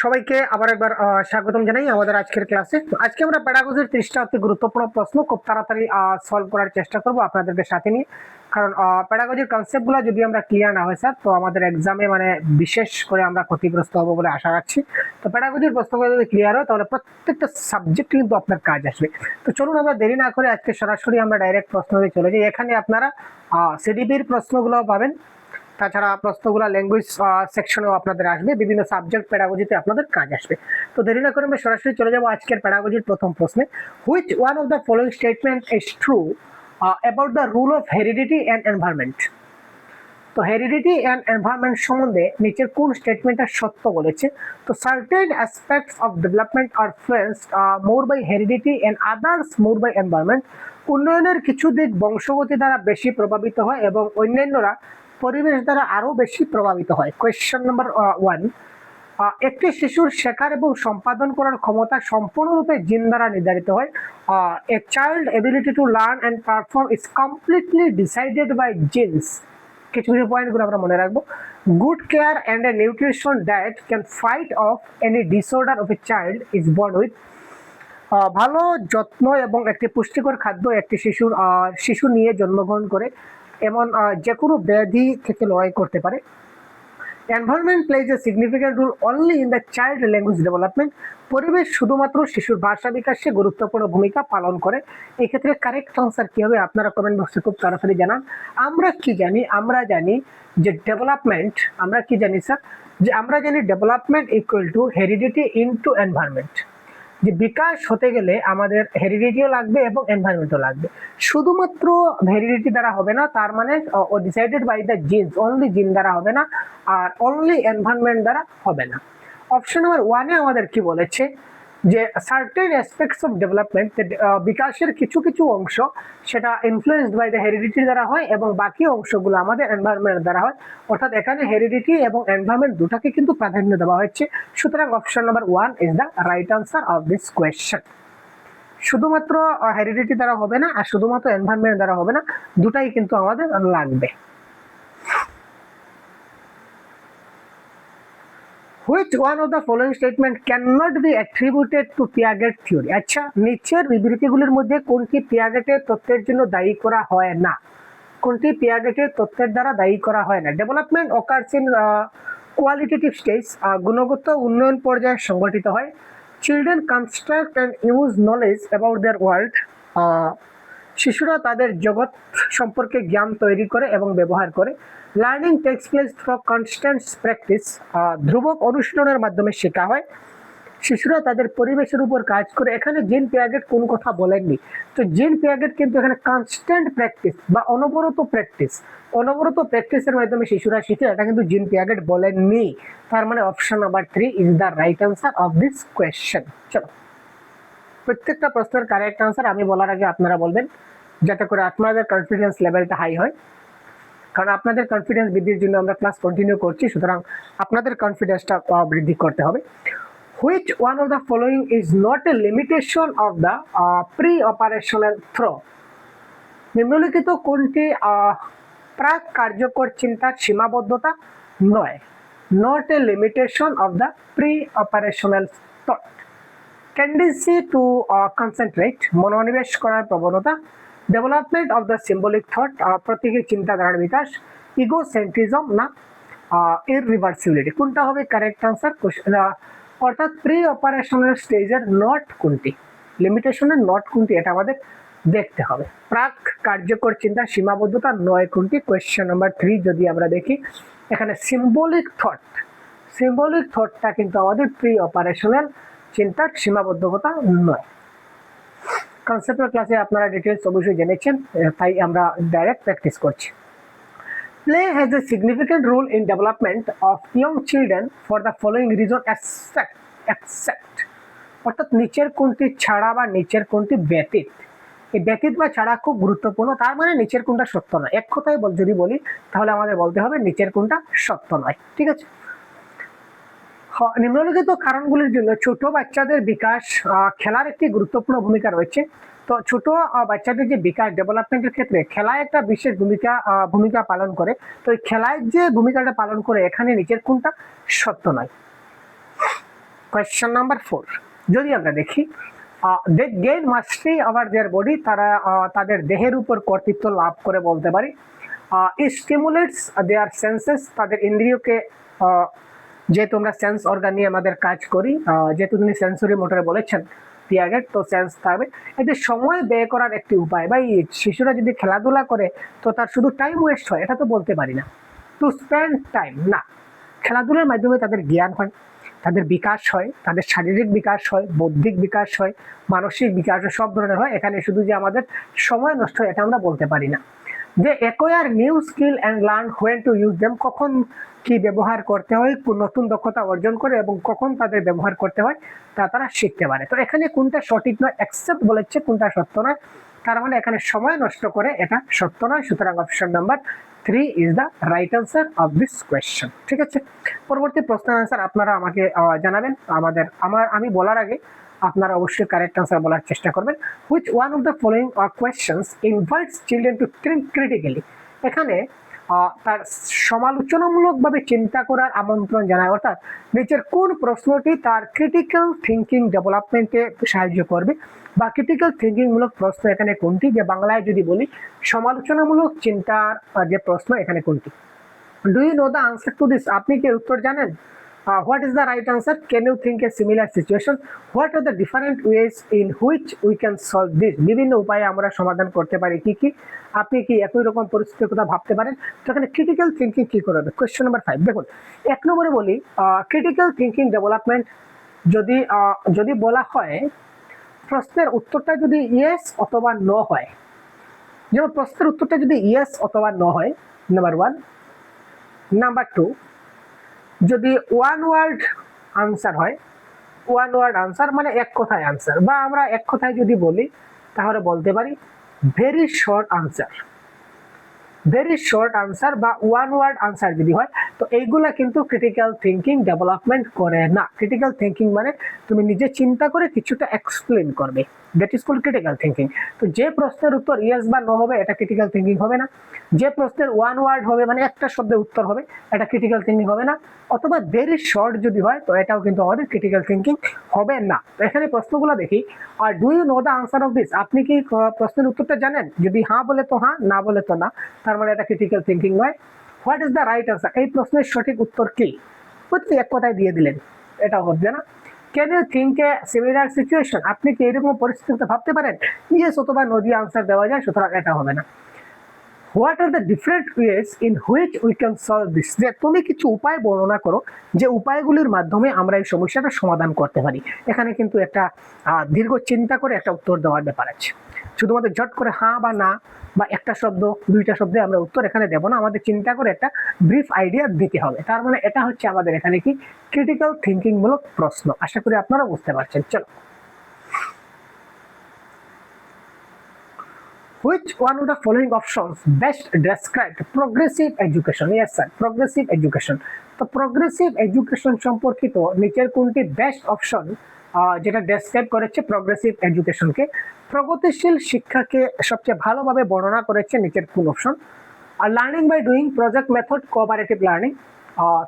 সবাইকে আবার একবার স্বাগতম জানাই আমাদের আজকের ক্লাসে। তো আজকে আমরা প্যাডাগজির 30টা অতি গুরুত্বপূর্ণ প্রশ্ন খুব তাড়াতাড়ি সলভ করার চেষ্টা করব আপনাদেরকে সাথে নিয়ে। কারণ প্যাডাগজির কনসেপ্টগুলো যদি আমরা ক্লিয়ার না হয় স্যার, তো আমাদের এক্সামে মানে বিশেষ করে আমরা ক্ষতিগ্রস্ত হবো বলে আশা রাখছি। তো প্যাডাগজির প্রশ্নগুলো যদি ক্লিয়ার হয় তাহলে প্রত্যেকটা সাবজেক্ট কিন্তু আপনার কাজ আসবে। তো চলুন আমরা দেরি না করে আজকে সরাসরি আমরা ডাইরেক্ট প্রশ্নে চলে যাই। এখানে আপনারা সিডিপির প্রশ্নগুলো পাবেন, তাছাড়া প্রশ্নগুলো ল্যাঙ্গুয়েজ সেকশনেও আপনাদের আসবে, বিভিন্ন সাবজেক্ট প্যাডাগজিতে আপনাদের কাজ আসবে। তো দেরি না করে আমরা সরাসরি চলে যাব আজকের প্যাডাগজির প্রথম প্রশ্নে। Which one of the following statement is true about the rule of heredity and environment? তো হেরিডিটি অ্যান্ড এনভায়রনমেন্ট সম্বন্ধে নিচের কোন স্টেটমেন্টটা সত্য বলেছে? তো certain aspects of development are influenced more by heredity and others more by environment. উন্নয়নের কিছু দিক বংশগতি দ্বারা বেশি প্রভাবিত হয় এবং অন্যান্যরা পরিবেশ দ্বারা আরো বেশি প্রভাবিত হয়। কোয়েশ্চেন নাম্বার 1, একটি শিশুর শেখার এবং সম্পাদন করার ক্ষমতা সম্পূর্ণরূপে জিন দ্বারা নির্ধারিত হয়। A child ability to learn and perform is completely decided by genes. কিছু কিছু পয়েন্টগুলো আমরা মনে রাখবো। Good care and a nutrition diet can fight off any disorder of a child is born with. ভালো যত্ন এবং একটি পুষ্টিকর খাদ্য একটি শিশু নিয়ে জন্মগ্রহণ করে এমন যে কোনো ব্যাধি থেকে লড়াই করতে পারে। Environment plays a significant role only in the child language development. পরিবেশ শুধুমাত্র শিশুর ভাষা বিকাশে গুরুত্বপূর্ণ ভূমিকা পালন করে। এই ক্ষেত্রে কারেক্ট আনসার কি হবে আপনারা কমেন্ট বক্সে খুব তাড়াতাড়ি জানান। আমরা কি জানি? আমরা জানি যে ডেভেলপমেন্ট, আমরা কি জানি স্যার? যে আমরা জানি development equal to heredity into environment. যে বিকাশ হতে গেলে আমাদের হেরিডিটিও লাগবে এবং এনভায়রনমেন্টও লাগবে। শুধুমাত্র হেরিডিটি দ্বারা হবে না, তার মানে decided by the genes, only gene দ্বারা হবে না, আর অনলি এনভায়রনমেন্ট দ্বারা হবে না। অপশন নাম্বার 1 এ আমাদের কি বলেছে যে সার্টেন অ্যাসপেক্টস অফ ডেভেলপমেন্ট, বিকাশের কিছু কিছু অংশ সেটা ইনফ্লুয়েন্সড বাই দ্য হেরিডিটি দ্বারা হয় এবং বাকি অংশগুলো আমাদের এনভায়রনমেন্ট দ্বারা হয়। অর্থাৎ এখানে হেরিডিটি এবং এনভায়রনমেন্ট দুটাকে কিন্তু প্রাধান্য দেওয়া হচ্ছে। সুতরাং option number 1 is the right answer of this question. শুধুমাত্র হেরিডিটি দ্বারা হবে না আর শুধুমাত্র এনভায়রনমেন্ট দ্বারা হবে না, দুটাই কিন্তু আমাদের লাগবে। Which one of the following statement cannot be attributed to Piaget theory? আচ্ছা, নিচের বিবৃতিগুলির মধ্যে কোনটি পিয়াগেটের তত্ত্বের জন্য দায়ী করা হয় না? কোনটি পিয়াগেটের তত্ত্বের দ্বারা দায়ী করা হয় না? Development occurs in qualitative stage, গুণগত উন্নয়ন পর্যায়ে সংঘটিত হয়। Children construct and use knowledge about their world, শিশুরা তাদের জগৎ সম্পর্কে জ্ঞান তৈরি করে এবং ব্যবহার করে। Learning takes place through constant practice, ধ্রুবক অনুশীলনের মাধ্যমে শেখা হয়। শিশুরা তাদের পরিবেশের উপর কাজ করে। এখানে জিন পিয়াগেট কোন কথা বলেননি, তো জিন পিয়াগেট কিন্তু এখানে কনস্ট্যান্ট প্র্যাকটিস বা অনবরত প্র্যাকটিসের মাধ্যমে শিশুরা শিখে, এটা কিন্তু জিন পিয়াগেট বলেননি। তার মানে option number 3 is the right answer of this question. চলো, প্রত্যেকটা প্রশ্নের কারেক্ট আনসার আমি বলার আগে আপনারা বলবেন, যাতে করে আপনাদের কনফিডেন্স লেভেলটা হাই হয়। কারণ আপনাদের কনফিডেন্স বৃদ্ধির জন্য আমরা ক্লাস কন্টিনিউ করছি, সুতরাং আপনাদের কনফিডেন্সটা বৃদ্ধি করতে হবে। Which one of the following is not a limitation of the pre-operational throw? নিম্নলিখিত কোনটি প্রাক কার্যকর চিন্তার সীমাবদ্ধতা নয়? Not a limitation of the pre-operational thought. Tendency to concentrate, মনোনিবেশ করার প্রবণতা। Development of the symbolic thought, প্রতীকী চিন্তাধারার বিকাশ। ইগোসেন্ট্রিজম না ইররিভার্সিবিলিটি? কোনটা হবে কারেক্ট আনসার? অর্থাৎ প্রি অপারেশনাল স্টেজের নট কোনটি, লিমিটেশনের নট কোনটি, এটা আমাদের দেখতে হবে। প্রাক কার্যকর চিন্তার সীমাবদ্ধতা নয় কোনটি? কোয়েশ্চেন নাম্বার 3 যদি আমরা দেখি, এখানে সিম্বলিক থটটা কিন্তু আমাদের প্রি অপারেশনাল চিন্তার সীমাবদ্ধতা নয়। কনসেপ্টের ক্লাসে আপনারা ডিটেলস অবশ্যই জেনেছেন, তাই আমরা ডাইরেক্ট প্র্যাকটিস করছি। Play has a significant role in development of young children for the following reason except, অর্থাৎ নিচের কোনটি ছাড়া বা নিচের কোনটি ব্যতীত? এই ব্যতীত বা ছাড়া খুব গুরুত্বপূর্ণ, তার মানে নিচের কোনটা সত্য নয়। এক কথায় যদি বলি তাহলে আমাদের বলতে হবে নিচের কোনটা সত্য নয়। ঠিক আছে, নিম্নলিখিত কারণগুলির জন্য ছোট বাচ্চাদের বিকাশ খেলার একটি গুরুত্বপূর্ণ ভূমিকা রয়েছে। তো ছোট বাচ্চাদের যে বিকাশ ডেভেলপমেন্টের ক্ষেত্রে খেলায় একটা বিশেষ ভূমিকা পালন করে। তো এই খেলায় যে ভূমিকাটা পালন করে এখানে নিচের কোনটা সত্য নয়? কোয়েশ্চেন নাম্বার 4 যদি আমরা দেখি দে গেইন মাস্টারি ওভার দেয়ার বডি, তারা তাদের দেহের উপর কর্তৃত্ব লাভ করে বলতে পারি। স্টিমুলেটস দেয়ার সেন্সেস, তাদের ইন্দ্রিয়কে, যেহেতু আমরা সেন্স অর্গান নিয়ে আমাদের কাজ করি, যেহেতু তিনি সেন্সরি মোটরে বলেছেন পিয়াগেট, তো সেন্স থাকবে। এতে সময় ব্যয় করার একটি উপায়, ভাই শিশুরা যদি খেলাধুলা করে তো তার শুধু টাইম ওয়েস্ট হয়, এটা তো বলতে পারি না। টু স্পেন্ড টাইম, না, খেলাধুলার মাধ্যমে তাদের জ্ঞান হয়, তাদের বিকাশ হয়, তাদের শারীরিক বিকাশ হয়, বৌদ্ধিক বিকাশ হয়, মানসিক বিকাশ হয়, সব ধরনের হয়। এখানে শুধু যে আমাদের সময় নষ্ট হয় এটা আমরা বলতে পারি না। They acquire new skill and learn when to use them, কখন কি ব্যবহার করতে হয়, নতুন দক্ষতা অর্জন করে এবং কখন তাদের ব্যবহার করতে হয় তা তারা শিখতে পারে। তো এখানে কোনটা সঠিক নয়, অ্যাকসেপ্ট বলেছে, কোনটা সত্য নয়, তার মানে এখানে সময় নষ্ট করে এটা সত্য নয়। সুতরাং option number 3 is the right answer of this question. ঠিক আছে, পরবর্তী প্রশ্নের আনসার আপনারা আমাকে জানাবেন। আমি বলার আগে আপনারা অবশ্যই কারেক্ট আনসার বলার চেষ্টা করবেন। Which one of the following questions invites children to think critically, এখানে তার সমালোচনামূলকভাবে চিন্তা করার আমন্ত্রণ জানায়, অর্থাৎ নিচের কোন প্রশ্নটি তার ক্রিটিক্যাল থিঙ্কিং ডেভেলপমেন্টে সাহায্য করবে, বা ক্রিটিক্যাল থিঙ্কিং মূলক প্রশ্ন এখানে কোনটি, যে বাংলায় যদি বলি সমালোচনামূলক চিন্তার যে প্রশ্ন এখানে কোনটি। Do you know the answer to this, আপনি কি উত্তর জানেন? What is the right answer? Can you think a similar situation? What are the different ways in which we can solve this? বিভিন্ন উপায়ে আমরা সমাধান করতে পারি কি কি, আপনি কি একই রকম পরিস্থিতির কথা ভাবতে পারেন? তো এখানে ক্রিটিক্যাল থিঙ্কিং কি করবে, কোয়েশ্চেন নাম্বার 5 দেখুন। এক নম্বরে বলি ক্রিটিক্যাল থিঙ্কিং ডেভেলপমেন্ট যদি বলা হয় প্রশ্নের উত্তরটা যদি ইয়েস অথবা নো হয়, যেমন প্রশ্নের উত্তরটা যদি ইয়েস অথবা নো হয়, নাম্বার 1। নাম্বার 2, যদি ওয়ান ওয়ার্ড আনসার হয়, ওয়ান ওয়ার্ড আনসার মানে এক কথায় আনসার, বা আমরা এক কথায় যদি বলি তাহলে বলতে পারি very short answer, very short answer বা ওয়ান ওয়ার্ড আনসার যদি হয়, তো এইগুলা কিন্তু ক্রিটিক্যাল থিঙ্কিং ডেভেলপমেন্ট করে না। ক্রিটিক্যাল থিঙ্কিং মানে তুমি নিজে চিন্তা করে কিছুটা এক্সপ্লেন করবে, that is called critical thinking. তো যে প্রশ্নের উত্তর ইয়েস বা নো হবে এটা ক্রিটিক্যাল থিঙ্কিং হবে না। যে প্রশ্নের ওয়ান ওয়ার্ড হবে মানে একটা শব্দের উত্তর হবে, এটা ক্রিটিক্যাল থিঙ্কিং হবে না। অথবা ভেরি শর্ট যদি হয় তো এটাও কিন্তু আমাদের ক্রিটিক্যাল থিঙ্কিং হবে না। তো এখানে প্রশ্নগুলো দেখি, আর do you know the answer of this, আপনি কি প্রশ্নের উত্তরটা জানেন? যদি হ্যাঁ বলে তো হ্যাঁ, না বলে তো না, তার মানে এটা ক্রিটিক্যাল থিঙ্কিং নয়। What is the right answer, এই প্রশ্নের সঠিক উত্তর কি, প্রতি এক কথায় দিয়ে দিলেন, এটা হবে না। Can you think a similar situation, আপনি কি এরকম পরিস্থিতিতে ভাবতে পারেন? ইয়েস অথবা নো দিয়ে আনসার দেওয়া যায়, সুতরাং এটা হবে না। What are the different ways in which we can solve this, যে তুমি কিছু উপায় বর্ণনা করো যে উপায়গুলির মাধ্যমে আমরা এই সমস্যাটা সমাধান করতে পারি। এখানে কিন্তু একটা দীর্ঘ চিন্তা করে একটা উত্তর দেওয়ার ব্যাপার আছে। শুধুমাত্র ঝট করে হ্যাঁ বা না বা একটা শব্দ দুইটা শব্দে আমরা উত্তর এখানে দেবো না, আমাদের চিন্তা করে একটা ব্রিফ আইডিয়া দিতে হবে। তার মানে এটা হচ্ছে আমাদের এখানে কি ক্রিটিক্যাল থিঙ্কিং মূলক প্রশ্ন। আশা করি আপনারা বুঝতে পারছেন। চলো, which one of the following options best describe progressive education? Yes sir, progressive education. তো progressive education সম্পর্কিত নিচের কোনটি বেস্ট অপশন যেটা ডেসক্রাইব করেছে progressive education কে, প্রগতিশীল শিক্ষাকে সবচেয়ে ভালোভাবে বর্ণনা করেছে নিচের কোন অপশন? Learning by doing, project method, cooperative learning,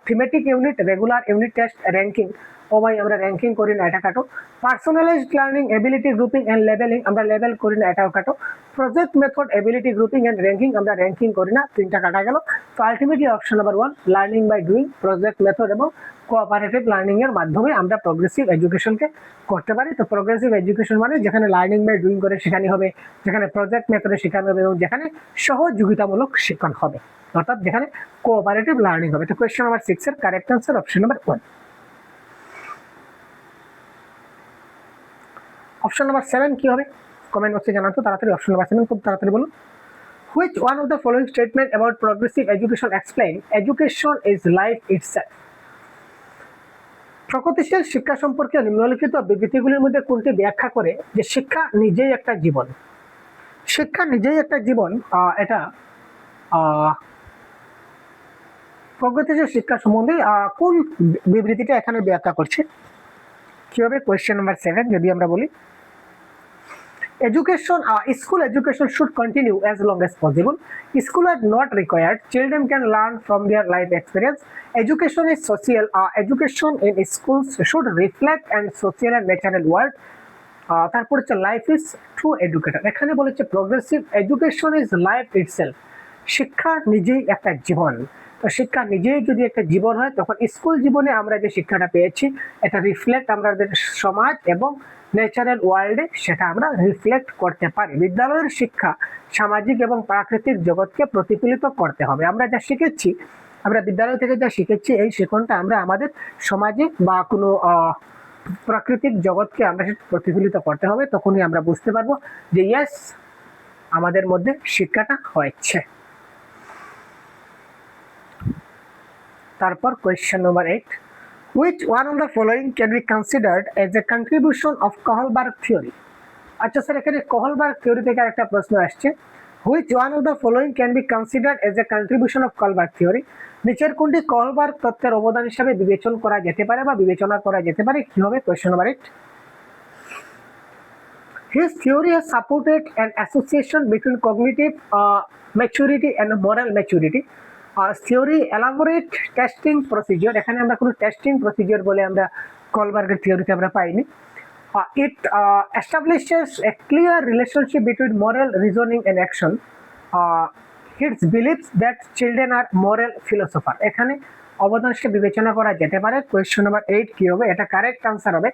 thematic unit, regular unit test, ranking, ও ভাই আমরা র্যাঙ্কিং করি না, এটা কাটো। Personalised learning, ability grouping and levelling, আমরা লেভেল করি না, এটাও কাটো। Project method, ability grouping and ranking, আমরা র্যাঙ্কিং করি না, তিনটা কাটা গেল। তো ultimately option number 1 learning by doing, project method এবং কোঅপারেটিভ লার্নিং এর মাধ্যমে আমরা প্রগ্রেসিভ এডুকেশনকে করতে পারি। তো প্রগ্রেসিভ এডুকেশন মানে যেখানে লার্নিং বাই ডুইং করে শেখানো হবে, যেখানে প্রজেক্ট মেথডে শেখানো হবে এবং যেখানে সহযোগিতামূলক শিক্ষণ হবে, অর্থাৎ যেখানে কোঅপারেটিভ লার্নিং হবে। তো কোয়েশ্চেন নাম্বার 6 এর correct answer option number 1। Option number 7 কি হবে কমেন্ট বক্সে জানাতো তাড়াতাড়ি। অপশন নাম্বার 7 খুব তাড়াতাড়ি বলুন। Which one of the following statement about progressive education explain education is life itself, প্রগতিশীল শিক্ষা সম্পর্কে নিম্নলিখিত বিবৃতিগুলির মধ্যে কোনটি ব্যাখ্যা করে যে শিক্ষা নিজেই একটা জীবন? শিক্ষা নিজেই একটা জীবন, এটা প্রগতিশীল শিক্ষা সম্বন্ধে কোন বিবৃতিটা এখানে ব্যাখ্যা করছে? কিভাবে? কোয়েশ্চেন নাম্বার 7 যদি আমরা বলি Education, school education should continue as long as possible. School are not required. Children can learn from their life experience. Education is social. Education in schools should reflect and social and natural world. তারপর হচ্ছে life is true educator. এখানে বলেছে progressive education is life itself. শিক্ষা নিজেই একটা জীবন। তো শিক্ষা নিজেই যদি একটা জীবন হয়, তখন স্কুল জীবনে আমরা যে শিক্ষাটা পেয়েছি এটা রিফ্লেক্ট আমাদের সমাজ এবং ন্যাচারাল ওয়ার্ল্ডে সেটা আমরা রিফ্লেক্ট করতে পারি। বিদ্যালয়ের শিক্ষা সামাজিক এবং প্রাকৃতিক জগৎকে প্রতিফলিত করতে হবে। আমরা যা শিখেছি, আমরা বিদ্যালয় থেকে যা শিখেছি, এই শিক্ষণটা আমরা আমাদের সমাজে বা কোনো প্রাকৃতিক জগৎকে আমরা প্রতিফলিত করতে হবে। তখনই আমরা বুঝতে পারবো যে ইয়েস, আমাদের মধ্যে শিক্ষাটা হয়েছে। তারপর question number 8, which one of the following can be considered as a contribution of Kohlberg theory? আচ্ছা স্যার, এখানে কোহলবার্গ থিওরি থেকে একটা প্রশ্ন আসছে, which one of the following can be considered as a contribution of Kohlberg theory? নিচের কোনটি Kohlberg তত্ত্বের অবদান হিসেবে বিবেচনা করা যেতে পারে বা বিবেচনা করা যেতে পারে? কি হবে question number 8? His theory has supported an association between cognitive maturity and moral maturity. Theory elaborate testing procedure, এখানে আমরা কোনো টেস্টিং প্রসিজিওর বলে আমরা কোহলবার্গের থিওরিতে আমরা পাইনি। It establishes a clear relationship between moral reasoning and action. It believes that children are moral philosopher. এখানে অবদান হিসেবে বিবেচনা করা যেতে পারে। কোয়েশ্চেন নাম্বার 8 কি হবে? এটা কারেক্ট আনসার হবে।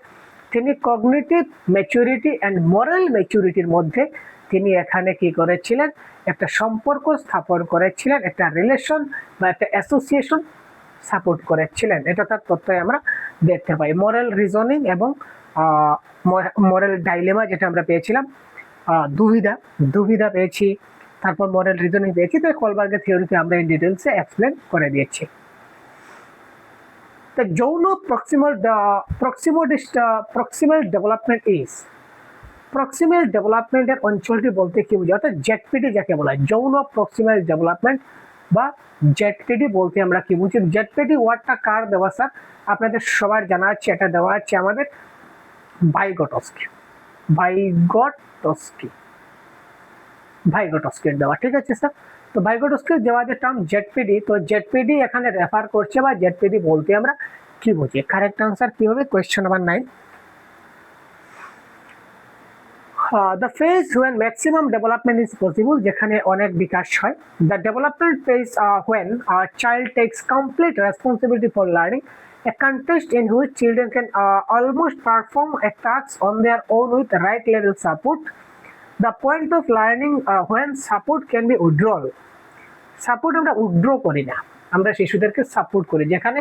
তিনি কগনিটিভ ম্যাচুরিটি অ্যান্ড মোরাল ম্যাচুরিটির মধ্যে তিনি এখানে কি করেছিলেন? একটা সম্পর্ক স্থাপন করেছিলেন, একটা রিলেশন বা একটা অ্যাসোসিয়েশন সাপোর্ট করেছিলেন। এটা তার তথ্যই আমরা দেখতে পাই। মোরাল রিজনিং এবং মোরাল ডাইলেমা যেটা আমরা পেয়েছিলাম, দুবিধা পেয়েছি, তারপর মোরাল রিজনিং পেয়েছি। তো কোহলবার্গের থিওরিতে আমরা ইন ডিটেলসে এক্সপ্লেন করে দিয়েছি। The যৌন proximal development is, প্রক্সিমাল ডেভেলপমেন্টের অঞ্চলটি বলতে কি বোঝায়? অর্থাৎ জেডপিডি যাকে বলা হয়, যৌন প্রক্সিমাল ডেভেলপমেন্ট বা জেডপিডি বলতে আমরা কি বুঝি? জেডপিডি ওয়ার্ডটা কার দেওয়া স্যার? আপনাদের সবার জানা আছে, এটা দেওয়া আছে আমাদের ভাইগটস্কির দেওয়া। ঠিক আছে স্যার, তো ভাইগটস্কির দেওয়া যে টার্ম জেডপিডি, তো জেডপিডি এখানে রেফার করছে বা জেডপিডি বলতে আমরা কি বুঝি? কারেক্ট আনসার কি হবে? Question number 9, the phase when maximum development is possible, যেখানে অনেক বিকাশ হয়। The development phase when a child takes complete responsibility for learning, a context in which children can almost perform a task on their own with right level support. The point of learning when support can be withdrawal. Support আমরা withdraw করি না, আমরা শিশুদেরকে support করি। যেখানে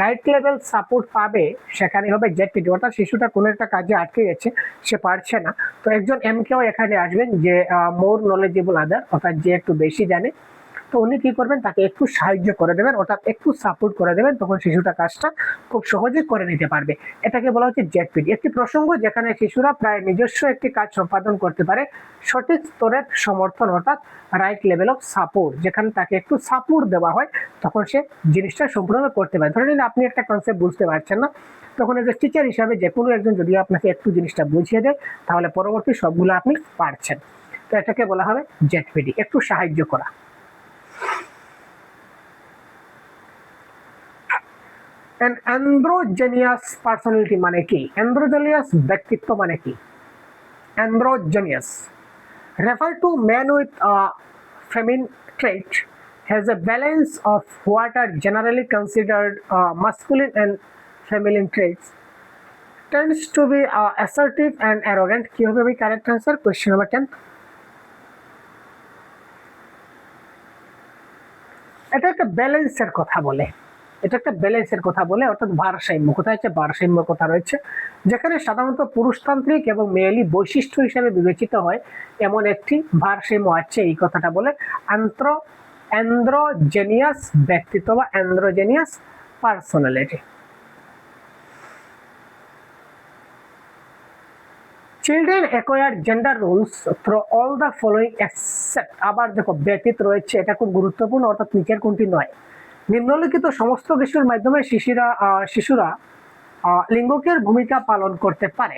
right level support পাবে সেখানে হবে জেডপিডি, অর্থাৎ শিশুটা কোনো একটা কাজে আটকে গেছে, সে পারছে না, তো একজন এমকেও এখানে আসবেন যে মোর নলেজেবল আদার, অর্থাৎ যে একটু বেশি জানে, তো উনি কি করবেন? তাকে একটু সাহায্য করে দেবেন, অর্থাৎ একটু সাপোর্ট করে দেবেন, তখন শিশুটা কাজটা খুব সহজে করে নিতে পারবে। এটাকে বলা হচ্ছে জেডপিডি। একটি প্রসঙ্গ যেখানে শিশুরা প্রায় নিজস্ব একটি কাজ সম্পাদন করতে পারে, সঠিক স্তরের সমর্থন, অর্থাৎ রাইট লেভেল অফ সাপোর্ট, যেখানে তাকে একটু সাপোর্ট দেওয়া হয় তখন সে জিনিসটা সম্পূর্ণ করতে পারে। ধরে নিন আপনি একটা কনসেপ্ট বুঝতে পারছেন না, তখন এজ এ টিচার হিসাবে যে কোনো একজন যদি আপনাকে একটু জিনিসটা বুঝিয়ে দেয়, তাহলে পরবর্তী সবগুলো আপনি পারছেন। তো এটাকে বলা হবে জেডপিডি, একটু সাহায্য করা। an androgynous personality মানে কি? androgynous ব্যক্তিত্ব মানে কি? androgynous refer to man with a feminine trait, has a balance of what are generally considered masculine and feminine traits, tends to be assertive and arrogant. কি হবে ভাই কারেক্ট আনসার? কোয়েশ্চেন নাম্বার 10, এটা একটা ব্যালেন্সের কথা বলে, অর্থাৎ ভারসাম্য। কোথায় হচ্ছে ভারসাম্য কথা রয়েছে, যেখানে সাধারণত পুরুষতান্ত্রিক এবং মেয়েলি বৈশিষ্ট্য হিসেবে বিবেচিত হয় এমন একটি ভারসাম্য আছে, এই কথাটা বলে অ্যান্ড্রোজেনিয়াস ব্যক্তিত্ব বা androgynous personality. Children acquire gender roles through all the following except, আবার দেখো ব্যতীত রয়েছে, এটা খুব গুরুত্বপূর্ণ, অর্থাৎ নিচের কোনটি নয়? নিম্নলিখিত সমস্ত কিছুর মাধ্যমে শিশুরা লিঙ্গকের ভূমিকা পালন করতে পারে।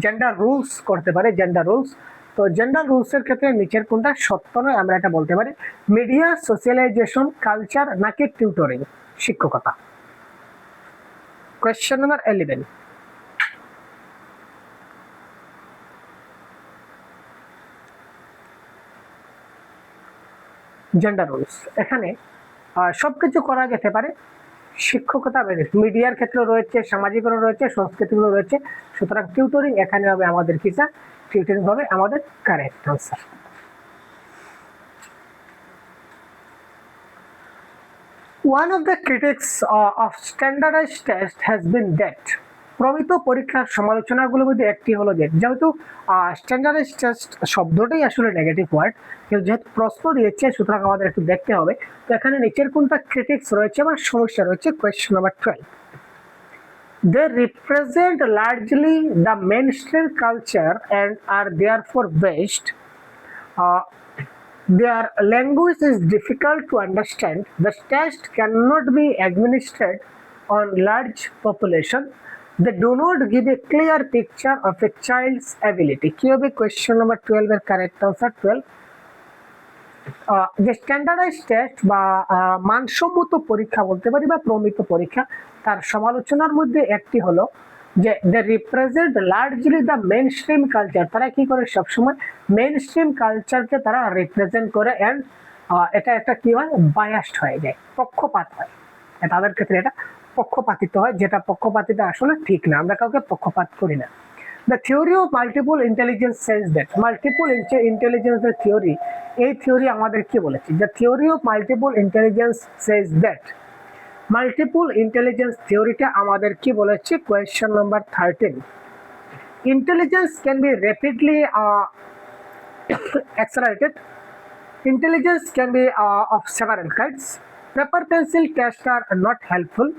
জেন্ডার রুলস করতে পারে, জেন্ডার রুলস। তো জেন্ডার রুলস এর ক্ষেত্রে নিচের কোনটা সত্য নয়, আমরা এটা বলতে পারি মিডিয়া, সোশ্যালাইজেশন, কালচার নাকি টিউটরিং, শিক্ষকতা। Question number 11, gender rules. এখানে সবকিছু করা যেতে পারে, শিক্ষকতা মিডিয়ার ক্ষেত্রে রয়েছে, সামাজিকরণ রয়েছে, সংস্কৃতিগুলো রয়েছে, সুতরাং টিউটরিং এখানে হবে আমাদের কিসা, টিউটরিং হবে আমাদের correct answer. One of the critics of standardized test has been that প্রমিত পরীক্ষার সমালোচনাগুলোর মধ্যে একটি হলো যে যেহেতু স্ট্যান্ডার্ডাইজড টেস্ট শব্দটাই আসলে নেগেটিভ ওয়ার্ড, কিন্তু যেহেতু প্রশ্ন দিয়েছে সুতরাং আমাদের একটু দেখতে হবে। তো এখানে নিচের কোনটা ক্রিটিক্স রয়েছে বা সমস্যা রয়েছে, question number 12, they represent largely the mainstream culture and are therefore based their language is difficult to understand. The test cannot be administered on large population. They do not give a clear picture of a child's ability. কি হবে question number 12 এর correct answer 12। যে standardised test বা মানসম্মত পরীক্ষা বলতে পারি বা প্রমিত পরীক্ষা, তার সমালোচনার মধ্যে একটি হলো যে they represent largely the mainstream culture. তারা কি করে সবসময় মেইন স্ট্রিম কালচারকে তারা রিপ্রেজেন্ট করে, অ্যান্ড এটা একটা কি হয়, বায়াসড হয়ে যায়, পক্ষপাত হয় তাদের ক্ষেত্রে, এটা পক্ষপাতিত হয়, যেটা পক্ষপাতিতা আসলে ঠিক না, আমরা কাউকে পক্ষপাত করি না। The theory of multiple intelligence says that multiple intelligence এর থিওরি, এই থিওরি আমাদের কি বলেছে, the theory of multiple intelligence says that multiple intelligence থিওরিটা আমাদের কি বলেছে, question number 13, intelligence can be rapidly accelerated, intelligence can be of several kinds, paper pencil tests are not helpful,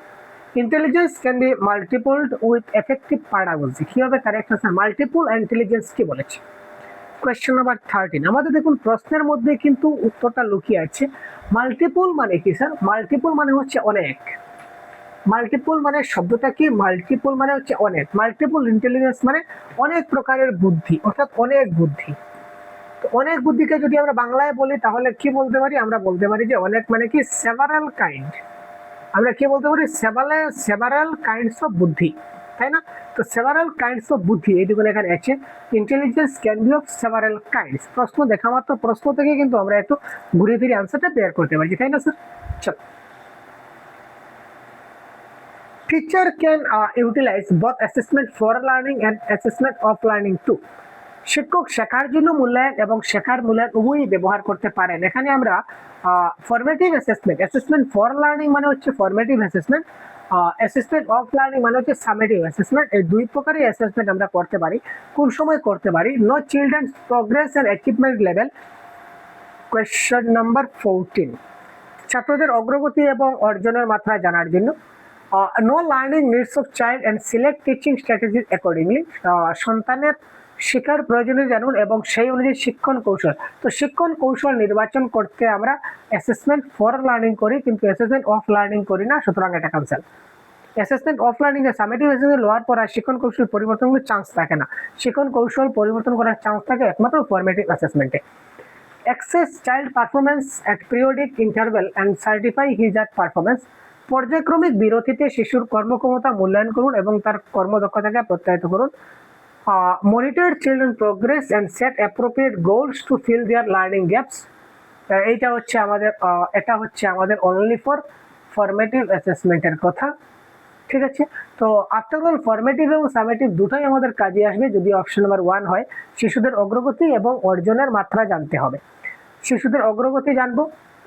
intelligence can be multiplied with effective pedagogy। কি হবে correct answer, multiple intelligence কি বলেছে। Question number 13, আমাদের দেখুন প্রশ্নের মধ্যে কিন্তু উত্তরটা লুকিয়ে আছে। মাল্টিপল মানে কি স্যার, মাল্টিপল মানে হচ্ছে অনেক, মাল্টিপল মানে শব্দটা কি, মাল্টিপল মানে হচ্ছে অনেক, মাল্টিপল ইন্টেলিজেন্স মানে অনেক প্রকারের বুদ্ধি, অর্থাৎ অনেক বুদ্ধি। তো অনেক বুদ্ধিকে যদি আমরা বাংলায় বলি তাহলে কি বলতে পারি, আমরা বলতে পারি যে অনেক মানে কি সেভারাল কাইন্ড, আমরা কি বলতে পারি সেভারাল কাইন্ডস অফ বুদ্ধি, তাই না। তো সেভারাল কাইন্ডস অফ বুদ্ধি এইটুকু এখানে আছে, intelligence can B of several kinds. প্রশ্ন দেখা মাত্র প্রশ্ন থেকে কিন্তু আমরা একটু ঘুরে ফিরে আনসারটা বের করতে পারি, তাই না স্যার। চলো, teacher can utilise both assessment for learning and assessment of learning too. শিক্ষক শেখার জন্য মূল্যায়ন এবং শেখার মূল্যায়ন উভয়ই ব্যবহার করতে পারেন। এখানে আমরা formative assessment, assessment for learning মানে হচ্ছে formative assessment, assessment of learning মানে হচ্ছে সামেটিভ অ্যাসেসমেন্ট। এই দুই প্রকারের অ্যাসেসমেন্ট আমরা করতে পারি। কোন সময় করতে পারি, know children's progress and achievement level. Question number 14, ছাত্রদের অগ্রগতি এবং অর্জনের মাত্রা জানার জন্য। Know learning needs of child and select teaching strategies accordingly. সন্তানের শিক্ষার প্রয়োজনীয় জানুন এবং সেই অনুযায়ী শিক্ষণ কৌশল। তো শিক্ষণ কৌশল নির্বাচন করতে আমরা অ্যাসেসমেন্ট ফর লার্নিং করি, কিন্তু অ্যাসেসমেন্ট অফ লার্নিং করি না, সুতরাং এটা ক্যান্সেল। অ্যাসেসমেন্ট অফ লার্নিং এ সামেটিভ অ্যাসেসমেন্ট লওয়ার পর আর শিক্ষণ কৌশল পরিবর্তনের চান্স থাকে না, শিক্ষণ কৌশল পরিবর্তন করার চান্স থাকে একমাত্র ফরমেটিভ অ্যাসেসমেন্টে। Assess child performance at periodic interval and certify his at performance. পর্যায়ক্রমিক বিরতিতে শিশুর কর্মক্ষমতা মূল্যায়ন করুন এবং তার কর্মদক্ষতাকে প্রত্যায়িত করুন। Monitor children progress and set appropriate goals to fill their learning gaps. এটা হচ্ছে আমাদের অনলি ফর ফরমেটিভ অ্যাসেসমেন্টের কথা, ঠিক আছে। তো আফটার অল ফরমেটিভ এবং সামেটিভ দুটোই আমাদের কাজে আসবে যদি অপশন নাম্বার 1 হয়। শিশুদের অগ্রগতি এবং অর্জনের মাত্রা জানতে হবে, শিশুদের অগ্রগতি জানবো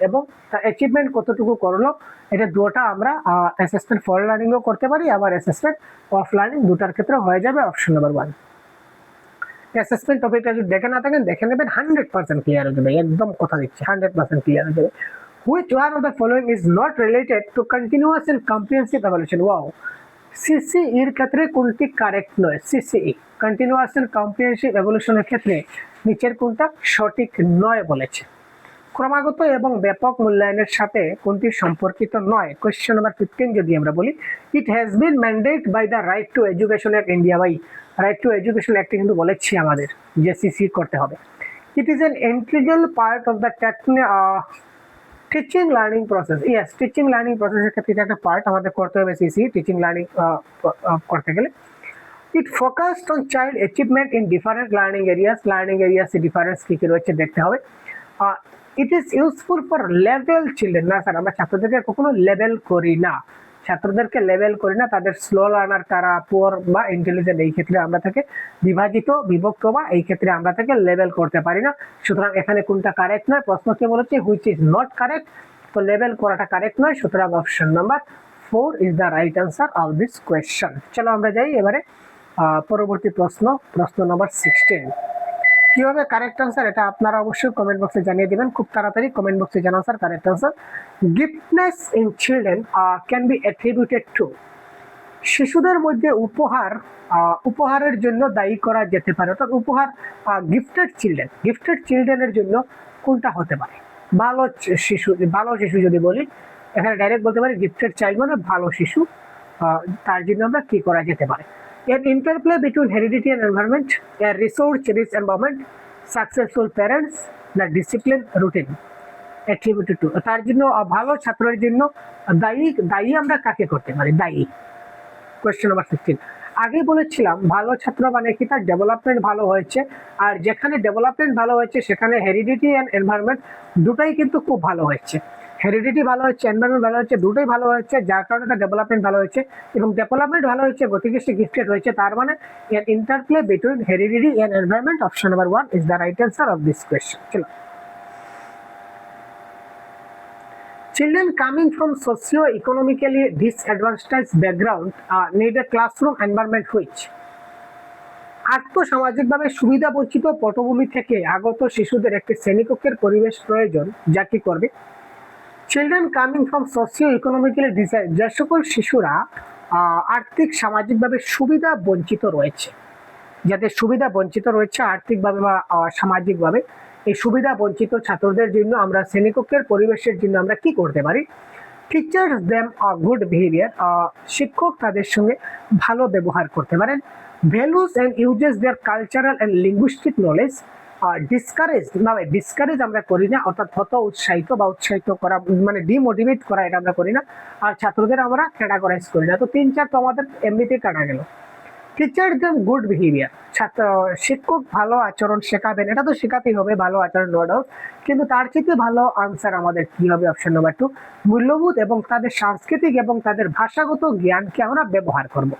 এবং তার অ্যাচিভমেন্ট কতটুকু করলো, এটা দুটো আমরা অ্যাসেসমেন্ট ফর লার্নিংও করতে পারি, আবার অ্যাসেসমেন্ট অফ লার্নিং দুটার ক্ষেত্রে হয়ে যাবে অপশন নাম্বার 1। অ্যাসেসমেন্ট টপিকটা যদি দেখে না থাকেন দেখে নেবেন, 100% ক্লিয়ার হয়ে যাবে, একদম কথা দিচ্ছি 100% ক্লিয়ার হয়ে যাবে। Which one of the following is not related to continuous and comprehensive evaluation? Wow, CCE এর ক্ষেত্রে কোনটি কারেক্ট নয়, CCE কন্টিনিউয়াস এন্ড কম্প্রিহেনসিভ এভলিউশনের ক্ষেত্রে নিচের কোনটা সঠিক নয় বলেছে। ক্রমাগত এবং ব্যাপক মূল্যায়নের সাথে কোনটি সম্পর্কিত নয়। কোয়েশ্চেন নাম্বার 15 যদি আমরা বলি, it has been mandate by the right to education of India by right to education অ্যাক্টে কিন্তু বলেছি আমাদের যে সিসি করতে হবে। It is an integral part of the teaching learning process. Yes, teaching learning প্রসেসের ক্ষেত্রে এটা একটা পার্ট আমাদের করতে হবে সিসি টিচিং লার্নিং করতে গেলে। It focused on child achievement in different learning areas. Learning এরিয়াসে ডিফারেন্স কী কী রয়েছে দেখতে হবে। It is useful for level children. না স্যার, আমরা ছাত্রদেরকে কখনো লেভেল করি না, ছাত্রদেরকে লেভেল করি না। তাদের স্লো লার্নার কারা, পুয়ার বা ইন্টেলিজেন্ট, এই ক্ষেত্রে আমরা তাকে বিভাজিত বিভক্ত বা এই ক্ষেত্রে আমরা তাকে লেভেল করতে পারি না। সুতরাং এখানে কোনটা কারেক্ট নয়, প্রশ্নকে বলেছে হুইচ ইজ নট কারেক্ট, তো লেভেল করাটা কারেক্ট নয়। সুতরাং option number 4 is the right answer of this question. চলো আমরা যাই এবারে পরবর্তী প্রশ্ন, প্রশ্ন নাম্বার 16। কিভাবে কারেক্ট আনসার এটা আপনারা অবশ্যই কমেন্ট বক্সে জানিয়ে দিবেন, খুব তাড়াতাড়ি কমেন্ট বক্সে জানান sir correct answer. Giftedness in children can be attributed to. শিশুদের মধ্যে উপহারের জন্য দায়ী করা যেতে পারে, অর্থাৎ উপহার গিফটেড চিলড্রেনের জন্য কোনটা হতে পারে? ভালো শিশু যদি বলি, এখানে ডাইরেক্ট বলতে পারি গিফটেড চাইল্ড মানে ভালো শিশু, তার জন্য আমরা কি করা যেতে পারে? An interplay between heredity and environment, a resource-rich environment, successful parents, the discipline routine attributed to। তার জন্য ভালো ছাত্রের জন্য দায়ী আমরা কাকে করতে পারি? দায়ী। Question number 16। আগে বলেছিলাম ভালো ছাত্র মানে কি তার ডেভেলপমেন্ট ভালো হয়েছে, আর যেখানে ডেভেলপমেন্ট ভালো হয়েছে সেখানে হেরিডিটি অ্যান্ড এনভায়রনমেন্ট দুটাই কিন্তু খুব ভালো হয়েছে। হেরিডিটি ভালো হচ্ছে, এনভায়রনমেন্ট ভালো হচ্ছে, দুটোই ভালো হচ্ছে, যার কারণে তার ডেভেলপমেন্ট ভালো হয়েছে, এবং ডেভেলপমেন্ট ভালো হয়েছে গতিকে সে গিফটেড হয়েছে। তার মানে এর interplay between heredity and environment, option number 1 is the right answer of this question. চলো, children coming from socio-economically disadvantaged background need a classroom environment which। আর্থসামাজিকভাবে সুবিধা বঞ্চিত পটভূমি থেকে আগত শিশুদের একটি শ্রেণীকক্ষের পরিবেশ প্রয়োজন, যা কি করবে? চিলড্রেন কামিং ফ্রম সোসিও-ইকোনমিক্যালি যে সকল শিশুরা আর্থিক সামাজিকভাবে সুবিধা বঞ্চিত রয়েছে, যাদের সুবিধা বঞ্চিত রয়েছে আর্থিকভাবে বা সামাজিকভাবে, এই সুবিধা বঞ্চিত ছাত্রদের জন্য আমরা শ্রেণীকক্ষের পরিবেশের জন্য আমরা কি করতে পারি? টিচার্স দেম গুড বিহেভিয়ার, শিক্ষক তাদের সঙ্গে ভালো ব্যবহার করতে পারেন। Values and uses their cultural and linguistic knowledge. Discourage আমরা করি না, অর্থাৎ উৎসাহিত করা মানে ডিমোটিভেট করা, এটা আমরা করি না। আর ছাত্রদের আমরা ক্যাটাগরাইজ করি না। তো 3-4 তো আমাদের এমনিতেই কাটা গেল। টিচার দেম গুড বিহেভিয়ার, শিক্ষক ভালো আচরণ শেখাবেন, এটা তো শেখাতেই হবে ভালো আচরণ, নো ডাউট, কিন্তু তার থেকে ভালো আনসার আমাদের কি হবে? অপশন নাম্বার 2, মূল্যবোধ এবং তাদের সাংস্কৃতিক এবং তাদের ভাষাগত জ্ঞানকে আমরা ব্যবহার করব।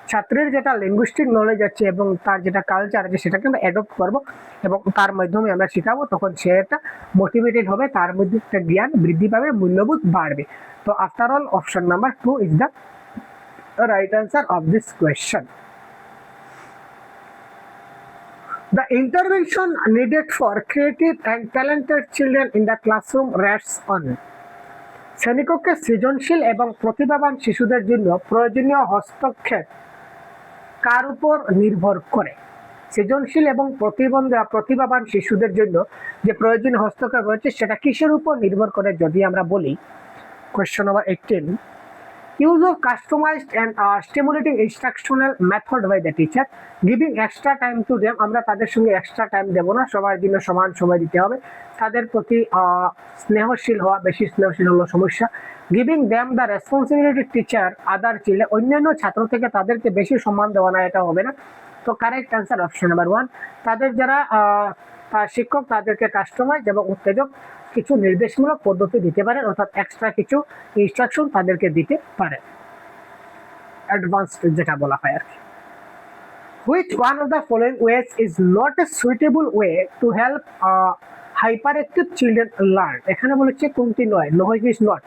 ছাত্রের যেটা লিঙ্গুইস্টিক নলেজ আছে এবং তার যেটা কালচার আছে সেটাকে আমরা অ্যাডপ্ট করব এবং তার মাধ্যমে আমরা শেখাবো, তখন সে একটা মোটিভেটেড হবে, তার মধ্যে একটা জ্ঞান বৃদ্ধি পাবে, মূল্যবোধ বাড়বে। তো after all option number 2 is the right answer of this question. The intervention needed for creative and talented children in the classroom rests on। শ্রেণীকক্ষে সৃজনশীল এবং প্রতিভাবান শিশুদের জন্য প্রয়োজনীয় হস্তক্ষেপ কার উপর নির্ভর করে? সৃজনশীল এবং প্রতিভাবান শিশুদের জন্য যে প্রয়োজনীয় হস্তক্ষেপ রয়েছে সেটা কিসের উপর নির্ভর করে যদি আমরা বলি? Question number 18। Use of customized and stimulating instructional method by the teacher, giving extra time to them। আমরা তাদের সঙ্গে এক্সট্রা টাইম দেব না, সবার জন্য সমান সময় দিতে হবে, তাদের প্রতি স্নেহশীল হওয়া, বেশি স্নেহশীল হলো সমস্যা। Giving them the responsibility teacher other children, অন্যান্য ছাত্র থেকে তাদেরকে বেশি সম্মান দেওয়া না, এটা হবে না। তো কারেক্ট অ্যান্সার অপশন নাম্বার 1, তাদের যারা শিক্ষক তাদেরকে কাস্টমাইজ এবং উত্তেজক কিছু নির্দেশমূলক পদ্ধতি দিতে পারে, অর্থাৎ এক্সট্রা কিছু ইনস্ট্রাকশন তাদেরকে দিতে পারে, অ্যাডভান্সড যেটা বলা হয় আর কি। Which one of the following ways is not a suitable way to help hyper active children learn. এখানে বলেছে কোনটি নয়, no is not.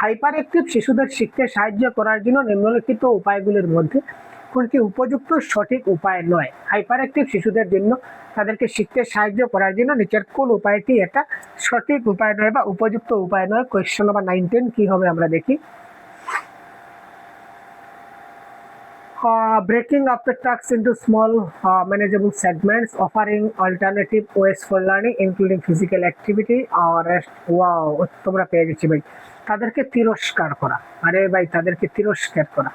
Hyper active শিশুদের শিখতে সাহায্য করার জন্য নিম্নলিখিত উপায়গুলির মধ্যে কোনটি উপযুক্ত সঠিক উপায় নয়? হাইপার অ্যাক্টিভ শিশুদের জন্য তাদেরকে শিখতে সাহায্য করার জন্য নিচের কোন উপায়টি এটা সঠিক উপায় নয় বা উপযুক্ত উপায় নয়? কোয়েশ্চন নাম্বার 19 কি হবে আমরা দেখি। Breaking up the tasks into small manageable segments, offering alternative ways for learning including physical activity or rest। Wow, তোমরা পেয়ে গেছি ভাই। তাদেরকে তিরস্কার করা, আরে ভাই তাদেরকে তিরস্কার করা।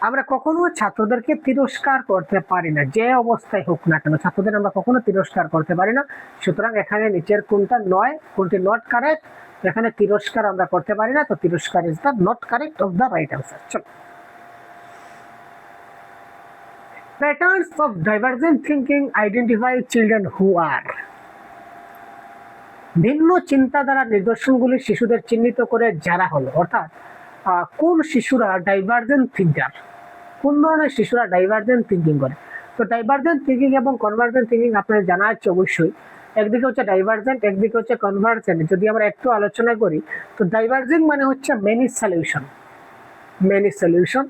আমরা কখনো ছাত্রদেরকে তিরস্কার করতে পারি না, যে অবস্থায় হোক না কেন ছাত্রদের আমরা কখনো তিরস্কার করতে পারি না। সুতরাং এখানে নিচের কোনটা নয়, কোনটি নট কারেক্ট, এখানে তিরস্কার আমরা করতে পারি না, তো তিরস্কার is the not correct of the right answer. চলো, patterns of divergent thinking identify children who are. ভিন্ন চিন্তাধারার নিদর্শনগুলি শিশুদের চিহ্নিত করে যারা হলো, অর্থাৎ কোন শিশুরা ডাইভার্জেন্ট থিঙ্কার, কোন ধরনের শিশুরা ডাইভার্জেন্ট থিঙ্কিং করে। তো ডাইভার্জেন্ট থিঙ্কিং এবং কনভার্জেন্ট থিঙ্কিং আপনাদের জানা আছে অবশ্যই। একদিকে হচ্ছে ডাইভার্জেন্ট, একদিকে হচ্ছে কনভার্জেন্ট। যদি আমরা একটু আলোচনা করি, তো ডাইভার্জেন্ট মানে হচ্ছে মেনি সলিউশন,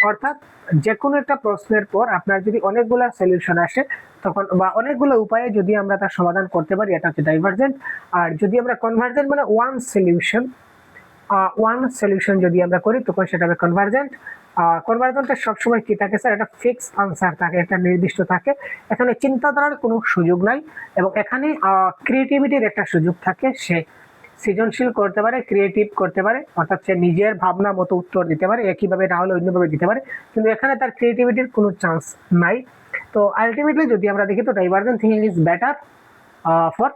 অর্থাৎ যে কোনো একটা প্রশ্নের পর আপনার যদি অনেকগুলো সলিউশন আসে তখন, বা অনেকগুলো উপায়ে যদি আমরা তার সমাধান করতে পারি, এটা হচ্ছে ডাইভার্জেন্ট। আর যদি আমরা কনভার্জেন্ট মানে ওয়ান সলিউশন যদি আমরা করি তখন সেটা হবে কনভার্জেন্ট। কনভার্জেন্টে সবসময় কি থাকে স্যার, এটা ফিক্স আনসার থাকে, একটা নির্দিষ্ট থাকে, এখানে চিন্তাধারার কোনো সুযোগ নাই এবং এখানে ক্রিয়েটিভিটির একটা সুযোগ থাকে। সে সৃজনশীল করতে পারে, ক্রিয়েটিভ করতে পারে, অর্থাৎ সে নিজের ভাবনা মতো উত্তর দিতে পারে, একইভাবে না হলে অন্যভাবে দিতে পারে, কিন্তু এখানে তার ক্রিয়েটিভিটির কোনো চান্স নাই। তো আলটিমেটলি যদি আমরা দেখি, তো divergent thinking is better for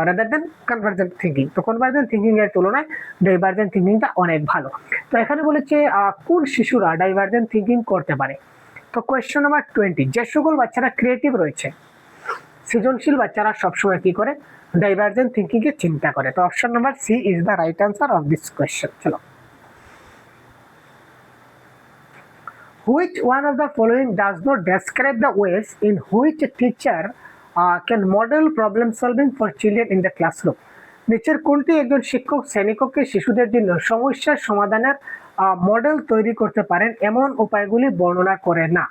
rather than convergent thinking. তো কনভার্জেন্ট থিঙ্কিং এর তুলনায় ডাইভার্জেন্ট থিঙ্কিংটা অনেক ভালো। তো এখানে বলেছে কোন শিশুরা ডাইভার্জেন্ট থিঙ্কিং করতে পারে। তো কোয়েশ্চন নাম্বার 20, যে সকল বাচ্চারা ক্রিয়েটিভ রয়েছে, সৃজনশীল বাচ্চারা সবসময় কি করে, ডাইভার্জেন্ট থিঙ্কিং এর চিন্তা করে। তো option number C is the right answer of this question. চলো, which one of the following does not describe the ways in which a teacher can model problem solving for children in the classroom? নিচের কোনটি একজন শিক্ষক শ্রেণীকক্ষে শিশুদের জন্য সমস্যার সমাধানের মডেল তৈরি করতে পারেন এমন উপায়গুলি বর্ণনা করে না?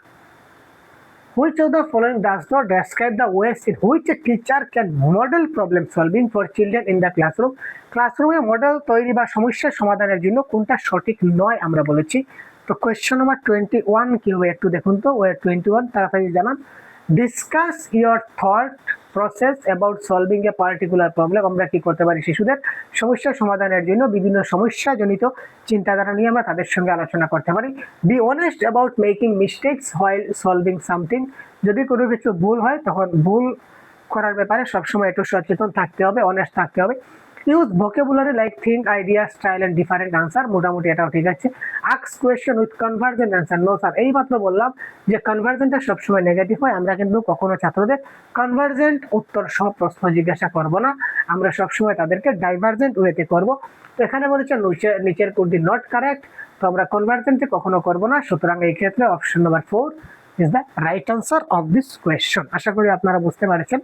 Which of the following does not describe the ways in which a teacher can model problem solving for children in the classroom? ক্লাসরুমে মডেল তৈরি বা সমস্যার সমাধানের জন্য কোনটা সঠিক নয় আমরা বলেছি। তো কোয়েশ্চন নাম্বার 21 কি হবে একটু দেখুন তো। 21 তাড়াতাড়ি জানান। Discuss your thought process about solving a particular problem. আমরা কি করতে পারি, শিশুদের সমস্যা সমাধানের জন্য বিভিন্ন সমস্যাজনিত চিন্তাধারা নিয়ে আমরা তাদের সঙ্গে আলোচনা করতে পারি। Be honest about making mistakes while solving something. যদি কোনো কিছু ভুল হয় তখন ভুল করার ব্যাপারে সবসময় একটু সচেতন থাকতে হবে, অনেস্ট থাকতে হবে। Use vocabulary like think, idea, style and different answer. মোটামুটি এটাও ঠিক আছে। Ask question with convergent answer. No sir, এই মাত্র বললাম যে কনভার্জেন্টটা সবসময় নেগেটিভ হয়, আমরা কিন্তু কখনো ছাত্রদের কনভার্জেন্ট উত্তর সহ প্রশ্ন জিজ্ঞাসা করব না, আমরা সবসময় তাদেরকে ডাইভার্জেন্ট ওয়েতে করব। তো এখানে বলেছে নিচের কোনটি নট কারেক্ট, তো আমরা কনভার্জেন্টে কখনো করব না। সুতরাং এই ক্ষেত্রে option number 4 is the right answer of this question. আশা করি আপনারা বুঝতে পারছেন।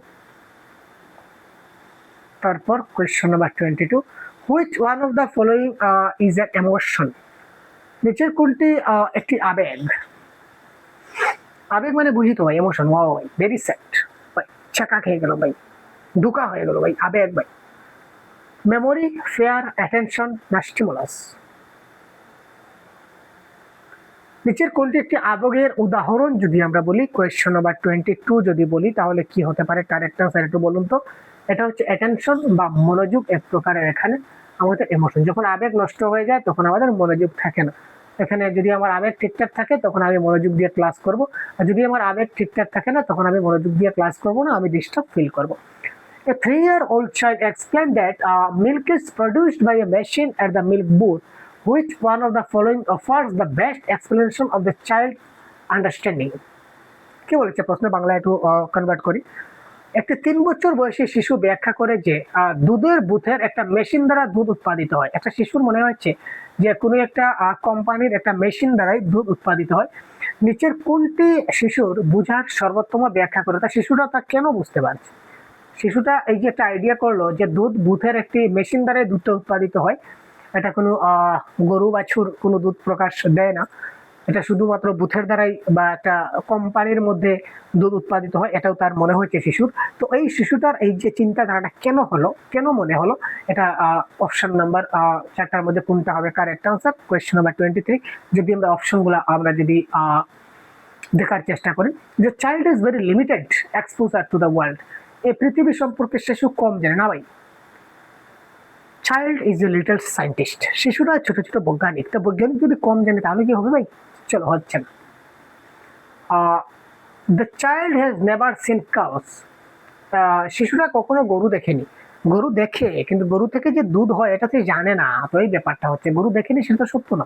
তারপর question number 22, which one of the following is an emotion. নিচের কোনটি একটি আবেগ। আবেগ মানে বুঝি তো ভাই, ইমোশন। ওয়াও ভাই, ভেরি স্যাড ভাই, চাকা খেয়ে গেল ভাই, ধোকা হয়ে গেল ভাই, আবেগ ভাই। মেমোরি, ফেয়ার, অ্যাটেনশন না স্টিমুলাস। নিচের কোনটি একটি আবেগের উদাহরণ যদি আমরা বলি, কোয়েশ্চন নাম্বার 22 যদি বলি তাহলে কি হতে পারে কারেক্ট আনসার একটু বলুন তো। এটা হচ্ছে অ্যাটেনশন বা মনোযোগ, এক প্রকারের এখানে আমাদের ইমোশন। যখন আবেগ নষ্ট হয়ে যায় তখন আমাদের মনোযোগ থাকে না। এখানে যদি আমার আবেগ ঠিকঠাক থাকে তখন আমি মনোযোগ দিয়ে ক্লাস করব, আর যদি আমার আবেগ ঠিকঠাক থাকে না তখন আমি মনোযোগ দিয়ে ক্লাস করব না, আমি ডিস্টার্ব ফিল করব। A 3-year-old child explained that milk is produced by a machine at the milk booth. Which one of the following offers the best explanation of the child understanding? কি বলেছে প্রশ্ন, বাংলায় একটু convert করি। একটি 3 বছর বয়সী শিশু ব্যাখ্যা করে যে দুধের বুথের একটা মেশিন দ্বারা দুধ উৎপাদিত হয়। একটা শিশুর মনে হচ্ছে যে কোনো একটা কোম্পানির একটা মেশিন দ্বারাই দুধ উৎপাদিত হয়। নিচের কোনটি শিশুর বুঝার সর্বোত্তম ব্যাখ্যা করে, তা শিশুরা তা কেন বুঝতে পারছে। শিশুটা এই যে একটা আইডিয়া করলো যে দুধ বুথের একটি মেশিন দ্বারাই দুধটা উৎপাদিত হয়, এটা কোনো গরু বাছুর কোনো দুধ প্রকাশ দেয় না, এটা শুধুমাত্র বুথের দ্বারাই বা একটা কোম্পানির মধ্যে দুধ উৎপাদিত হয়, এটাও তার মনে হয়েছে শিশুর। তো এই শিশুটার এই যে চিন্তাধারাটা কেন হলো, কেন মনে হলো, এটা অপশন নাম্বার 4টার মধ্যে কোনটা হবে কারেক্ট আনসার। কোয়েশ্চন নাম্বার 23, যদি আমরা অপশনগুলো আমরা যদি দেখার চেষ্টা করি, যে child is very limited exposure to the world. এই পৃথিবী সম্পর্কে শিশু কম জানে না ভাই। Child is a little scientist. শিশুরা ছোট ছোট বৈজ্ঞানিক। তো বৈজ্ঞানিক যদি কম জানে তাহলে কি হবে ভাই, চলো হচ্ছে না। The child has never seen cows. শিশুরা কখনো গরু দেখেনি। গরু দেখে, কিন্তু গরু থেকে যে দুধ হয় এটা সে জানে না, তো এই ব্যাপারটা হচ্ছে, গরু দেখেনি সেটা তো সত্য না।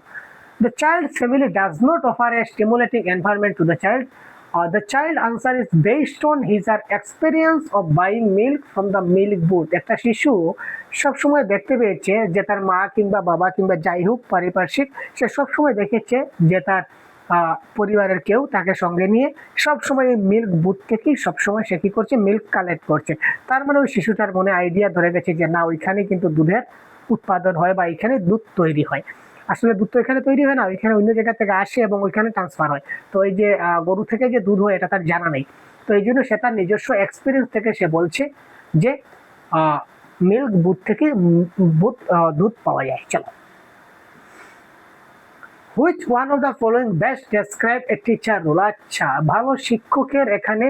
The child's family does not offer a stimulating environment to the child. The child answer is based on his or experience of buying milk from the milk booth. একটা শিশু সবসময় দেখতে পেয়েছে যে তার মা কিংবা বাবা কিংবা যাই হোক পারিপার্শ্বিক, সে সবসময় দেখেছে যে তার পরিবারের কেউ তাকে সঙ্গে নিয়ে সবসময় এই মিল্ক বুথ থেকেই সবসময় সে কি করছে, মিল্ক কালেক্ট করছে। তার মানে ওই শিশুটার মনে আইডিয়া ধরে গেছে যে না, ওইখানে কিন্তু দুধের উৎপাদন হয় বা এখানে দুধ তৈরি হয়। আসলে দুধ তো এখানে তৈরি হয় না, ওইখানে অন্য জায়গা থেকে আসে এবং ওইখানে ট্রান্সফার হয়। তো এই যে গরু থেকে যে দুধ হয় এটা তার জানা নেই। তো এই জন্য সে তার নিজস্ব এক্সপিরিয়েন্স থেকে সে বলছে যে মিল্ক বুথ থেকে দুধ পাওয়া যায়। চলো, which one of the following best describe a teacher role. আচ্ছা, ভালো শিক্ষকের এখানে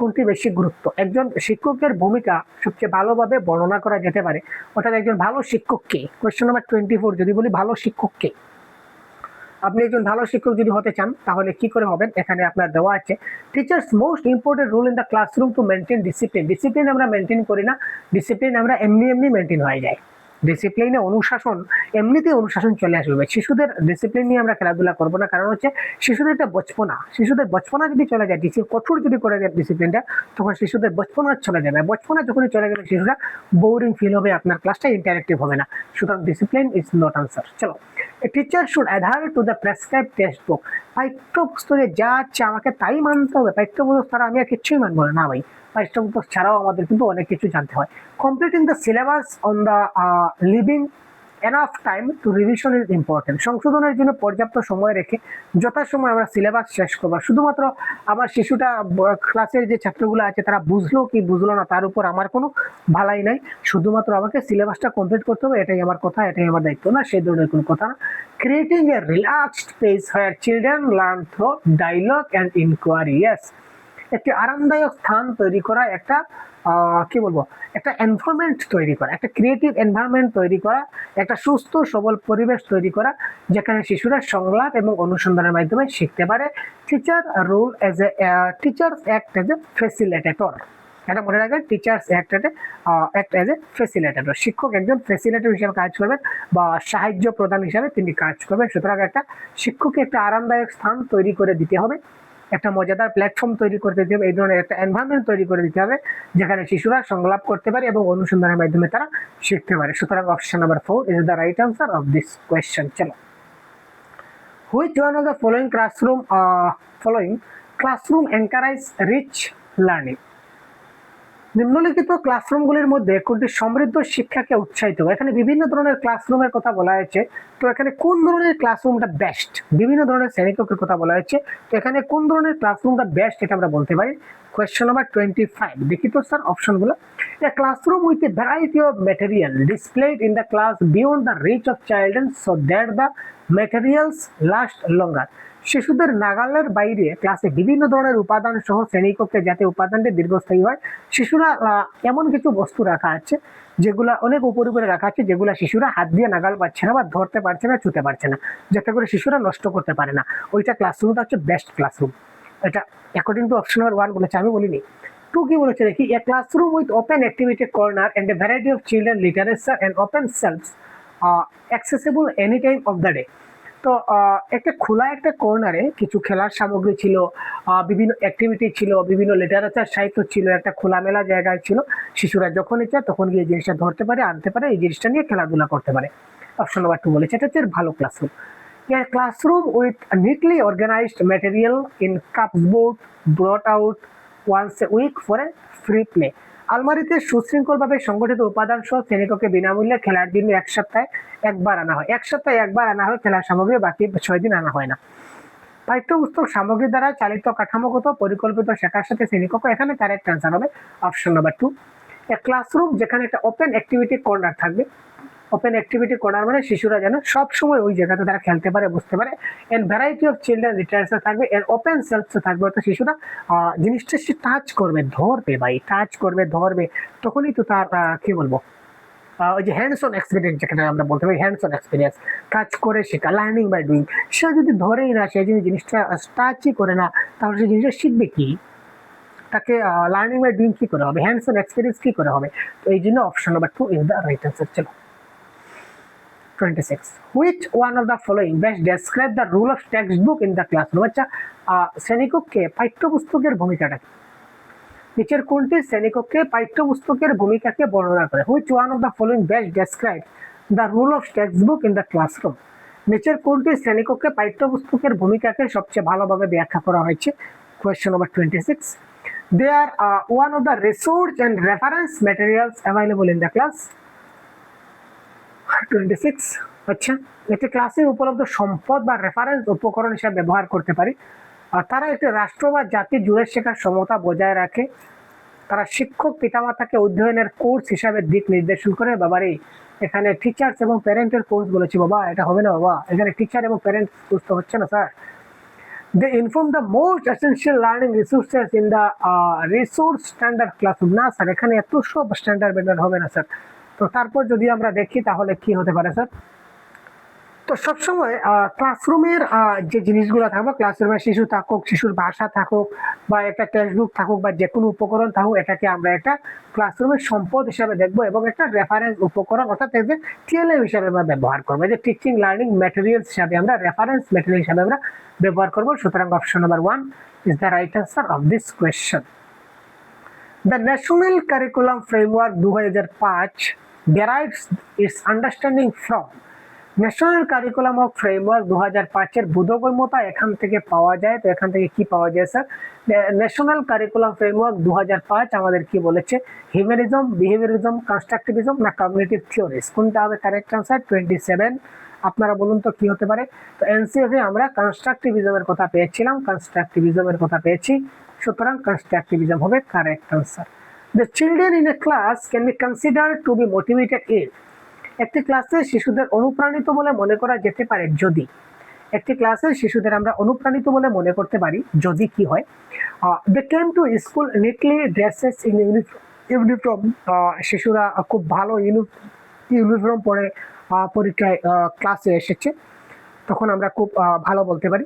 কোনটি বেশি গুরুত্ব? একজন শিক্ষকের ভূমিকা সবচেয়ে ভালোভাবে বর্ণনা করা যেতে পারে, অর্থাৎ একজন ভালো শিক্ষককে। কোয়েশ্চেন নাম্বার 24 যদি বলি ভালো শিক্ষককে, আপনি একজন ভালো শিক্ষক যদি হতে চান তাহলে কি করে হবেন, এখানে আপনার দেওয়া আছে teacher's most important role in the classroom to maintain discipline. Discipline আমরা মেনটেন করি না, ডিসিপ্লিন আমরা এমনি এমনি মেনটেন হয়ে যায়। ডিসিপ্লিনে অনুশাসন, এমনিতেই অনুশাসন চলে আসবে। শিশুদের ডিসিপ্লিন নিয়ে আমরা খেলাধুলা করবো না, কারণ হচ্ছে শিশুদের একটা বচপনা, শিশুদের বচপনা যদি চলে যায়, কঠোর যদি করে যায় ডিসিপ্লিনটা, তখন শিশুদের বচপনা চলে যাবে। বচপনা যখনই চলে গেলে শিশুরা বোরিং ফিল হবে, আপনার ক্লাসটা ইন্টারেক্টিভ হবে না। সুতরাং ডিসিপ্লিন ইজ নট আনসার। চলো, a teacher should adhere to the prescribe textbook. পাঠ্যপুস্তকে যা আছে আমাকে তাই মানতে হবে, পাঠ্যপুস্তক ছাড়া আমি আর কিচ্ছুই মানবো না। ভাই, পাঠ্যপুস্তক ছাড়াও আমাদের কিন্তু অনেক কিছু জানতে হয়। Completing the syllabus on the living enough time to revision is important. সংশোধনের জন্য পর্যাপ্ত সময় রেখে যথাসময় আমরা সিলেবাস শেষ করবো। শুধুমাত্র আমার শিশুটা ক্লাসের যে ছাত্রগুলো আছে তারা বুঝলো কি বুঝলো না তার উপর আমার কোনো ভালাই নাই, শুধুমাত্র আমাকে সিলেবাসটা কমপ্লিট করতে হবে, এটাই আমার কথা, এটাই আমার দায়িত্ব, না সেই ধরনের কোনো কথা না। Creating a relaxed pace where children learn through dialogue and inquiry. Yes, একটি আরামদায়ক স্থান তৈরি করা, একটা কি বলবো, একটা এনভায়রনমেন্ট তৈরি করা, একটা ক্রিয়েটিভ এনভায়রনমেন্ট তৈরি করা, একটা সুস্থ সবল পরিবেশ তৈরি করা যেখানে শিশুরা সংলাপ এবং অনুসন্ধানের মাধ্যমে শিখতে পারে। Teacher role as a teachers act as a facilitator. এটা মনে রাখবেন, teachers act as a facilitator. শিক্ষক একজন ফেসিলিটেটর হিসেবে কাজ করবেন বা সাহায্য প্রদান হিসাবে তিনি কাজ করবেন। সুতরাং একটা শিক্ষককে একটা আরামদায়ক স্থান তৈরি করে দিতে হবে, একটা মজাদার প্ল্যাটফর্ম তৈরি করতে দিতে হবে, এই ধরনের একটা এনভায়রনমেন্ট তৈরি করে দিতে হবে যেখানে শিশুরা সংলাপ করতে পারে এবং অনুসন্ধানের মাধ্যমে তারা শিখতে পারে। সুতরাং option number 4 is the right answer of this question. চলো, which one of the following classroom encourage rich learning. নিম্নলিখিত ক্লাসরুমগুলির মধ্যে কোনটি সমৃদ্ধ শিক্ষাকে উৎসাহিত? এখানে বিভিন্ন ধরনের ক্লাসরুমের কথা বলা হয়েছে, তো এখানে কোন ধরনের ক্লাসরুমটা বেস্ট? বিভিন্ন ধরনের শ্রেণীকক্ষের কথা বলা হয়েছে, তো এখানে কোন ধরনের ক্লাসরুমটা বেস্ট এটা আমরা বলতে পারি। কোয়েশ্চেন নাম্বার 25 দেখি তো স্যার অপশনগুলো। A classroom with a variety of material displayed in the class beyond the reach of children so that the materials last longer. শিশুদের নাগালের বাইরে ক্লাসে বিভিন্ন ধরনের উপাদান সহ শ্রেণীকক্ষে যাতে উপাদানটি দীর্ঘস্থায়ী হয়, শিশুরা এমন কিছু বস্তু রাখা আছে যেগুলা অনেক উপরে উপরে রাখা আছে, যেগুলা শিশুরা হাত দিয়ে নাগাল পাচ্ছে না বা ধরতে পারছে না, ছুতে পারছে না, যাতে করে শিশুরা নষ্ট করতে পারে না। ওইটা ক্লাসরুমটা হচ্ছে বেস্ট ক্লাসরুম। এটা অ্যাকর্ডিং টু অপশন নাম্বার 1 বলেছে, আমি বলিনি। 2 কি বলেছে দেখি, a classroom with open activity corner and a variety of children literature and open shelves accessible any time of the day. তো একটা খোলা একটা কর্নারে কিছু খেলার সামগ্রী ছিল, বিভিন্ন অ্যাক্টিভিটি ছিল, বিভিন্ন লিটারেচার সাহিত্য ছিল, একটা খোলামেলা জায়গায় ছিল, শিশুরা যখন ইচ্ছা তখন গিয়ে জিনিসটা ধরতে পারে, আনতে পারে, এই জিনিসটা নিয়ে খেলাধুলা করতে পারে। অপশন নাম্বার 2 বলেছে এটা হচ্ছে ভালো ক্লাসরুম। Classroom with neatly organised material in cupboard brought out once a week for a free play. আলমারিতে সুশৃঙ্খলভাবে সংগঠিত উপাদান সহ শ্রেণীকক্ষে বিনামূল্যে খেলার জন্য এক সপ্তাহে একবার আনা হয়। খেলার সামগ্রী, বাকি 6 দিন আনা হয় না। পাঠ্যপুস্তক সামগ্রী দ্বারা চালিত কাঠামোগত পরিকল্পিত শেখার সাথে শ্রেণীকক্ষ, এখানে কারেক্ট আনসার হবে অপশন নাম্বার 2। ক্লাসরুম যেখানে একটা ওপেন অ্যাক্টিভিটি কর্নার থাকবে, ওপেন অ্যাক্টিভিটি কর্নার মানে শিশুরা যেন সব সময় ওই জায়গাতে তারা খেলতে পারে, বুঝতে পারে। And variety of children literature থাকবে, এন্ড ওপেন সেলফস থাকবে, অর্থাৎ শিশুরা জিনিসটা সে টাচ করবে, ধরবে, ভাই টাচ করবে, ধরবে, তখনই তো তার কি বলবো ওই যে হ্যান্ডস অন এক্সপিরিয়েন্স, যেখানে আমরা বলতে পারি হ্যান্ডস অন এক্সপিরিয়েন্স, কাজ করে শেখা, লার্নিং বাই ডুইং। সে যদি ধরেই না, সে যদি জিনিসটা টাচই করে না, তাহলে সে জিনিসটা শিখবে কি? তাকে লার্নিং বাই ডুইং কি করে হবে, হ্যান্ডস অন এক্সপিরিয়েন্স কি করে হবে? তো এই জন্য option number 2 is the right answer. চলো 26, which one of the following best describe the role of textbook in the classroom? আচ্ছা, শ্রেণীকক্ষে পাঠ্যপুস্তকের ভূমিকাটা কি? নিচের কোনটি শ্রেণীকক্ষে পাঠ্যপুস্তকের ভূমিকাকে বর্ণনা করে? which one of the following best describe the role of textbook in the classroom? নিচের কোনটি শ্রেণীকক্ষে পাঠ্যপুস্তকের ভূমিকাকে সবচেয়ে ভালোভাবে ব্যাখ্যা করা হয়েছে? Question number 26, they are one of the resource and reference materials available in the class. 26, আচ্ছা, এটি ক্লাসে উপলব্ধ সম্পদ বা রেফারেন্স উপকরণ হিসেবে ব্যবহার করতে পারি। আর তারা একটি রাষ্ট্র বা জাতি জুড়ে শেখার সমতা বজায় রাখে। তারা শিক্ষক পিতামাতাকে অধ্যয়নের কোর্স হিসাবে দিক নির্দেশন করে। বাবারে, এখানে টিচার্স এবং প্যারেন্টের কোর্স বলেছি বাবা, এটা হবে না বাবা, এখানে টিচার এবং প্যারেন্ট কোর্স তো হচ্ছে না sir. They inform the most essential learning resources in the resource standard classroom. না স্যার, এখানে এত সব স্ট্যান্ডার্ড ব্যান্ডার্ড হবে না স্যার। তো তারপর যদি আমরা দেখি তাহলে কি হতে পারে স্যার? তো সবসময় ক্লাসরুমের যে জিনিসগুলো থাকবে, ক্লাসরুমে শিশু থাকুক, শিশুর ভাষা থাকুক, বা একটা টেক্সটবুক থাকুক, বা যে কোনো উপকরণ থাকুক, এটাকে আমরা একটা ক্লাসরুমের সম্পদ হিসাবে দেখবো এবং একটা রেফারেন্স উপকরণ অর্থাৎ টিএলএম হিসাবে আমরা ব্যবহার করবো। যে টিচিং লার্নিং ম্যাটেরিয়ালস হিসাবে আমরা রেফারেন্স ম্যাটেরিয়াল হিসাবে আমরা ব্যবহার করবো। সুতরাং option number 1 is the right answer of this question. The national curriculum framework 2005 derives its understanding from। National curriculum of framework 2005 এর বোধগম্যতা এখান থেকে পাওয়া যায়। তো এখান থেকে কি পাওয়া যায় স্যার? ন্যাশনাল কারিকুলাম ফ্রেমওয়ার্ক 2005 আমাদের কি বলেছে? হিউম্যানিজম, বিহেভিয়ারিজম, কনস্ট্রাকটিভিজম না কগনিটিভ থিওরিজ? কোনটা হবে কারেক্ট আনসার? 27। আপনারা বলুন তো কি হতে পারে? তো এনসিএফ এ আমরা কনস্ট্রাকটিভিজমের কথা পেয়েছিলাম, কনস্ট্রাকটিভিজমের কথা পেয়েছি, সুতরাং কনস্ট্রাকটিভিজম হবে correct answer. The children in a class can be considered two B motivated if. একটি ক্লাসে শিশুদের অনুপ্রাণিত বলে মনে করা যেতে পারে যদি। একটি ক্লাসে শিশুদের আমরা অনুপ্রাণিত বলে মনে করতে পারি যদি কি হয়? They came to school neatly dresses in uniform. শিশুরা খুব ভালো ইউনিফর্ম পরে পরীক্ষায় ক্লাসে এসেছে, তখন আমরা খুব ভালো বলতে পারি।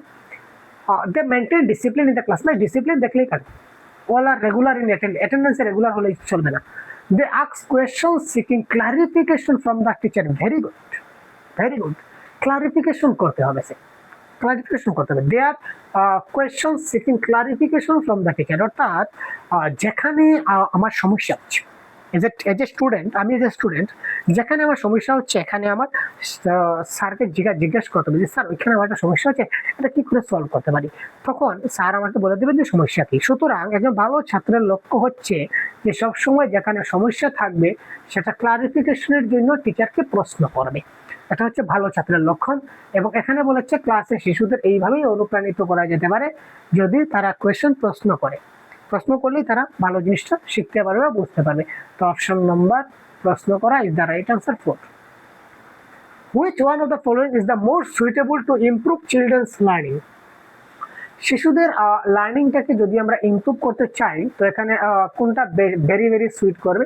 They maintain discipline in the class. না, ডিসিপ্লিন দেখলেই কাজ। অল আর রেগুলার ইন অ্যাটেন্ডেন্সে রেগুলার হলেই চলবে না। They ask questions seeking clarification from the teacher. Very good, very good. Clarification করতে হবে স্যার, ক্লারিফিকেশন করতে হবে। They are questions seeking clarification from the teacher। অর্থাৎ যেখানে আমার সমস্যা হচ্ছে, এজ এ স্টুডেন্ট, আমি এজ এ স্টুডেন্ট যেখানে আমার সমস্যা হচ্ছে, এখানে আমার স্যারকে জিজ্ঞেস করতে হবে যে স্যার ওইখানে আমার একটা সমস্যা হচ্ছে, এটা কি করে সলভ করতে পারি? তখন স্যার আমাকে বলে দেবেন যে সমস্যা কি। সুতরাং একজন ভালো ছাত্রের লক্ষ্য হচ্ছে যে সবসময় যেখানে সমস্যা থাকবে সেটা ক্লারিফিকেশনের জন্য টিচারকে প্রশ্ন করবে। এটা হচ্ছে ভালো ছাত্রের লক্ষণ। এবং এখানে বলেছে ক্লাসে শিশুদের এইভাবেই অনুপ্রাণিত করা যেতে পারে যদি তারা প্রশ্ন করে। প্রশ্ন করলেই তারা ভালো জিনিসটা শিখতে পারবে বা বুঝতে পারবে। তো অপশন নম্বর প্রশ্ন করা is the right answer 4। Which one of the following is the most suitable to improve children's learning? শিশুদের লার্নিংটাকে যদি আমরা ইমপ্রুভ করতে চাই, তো এখানে কোনটা ভেরি ভেরি সুইট করবে?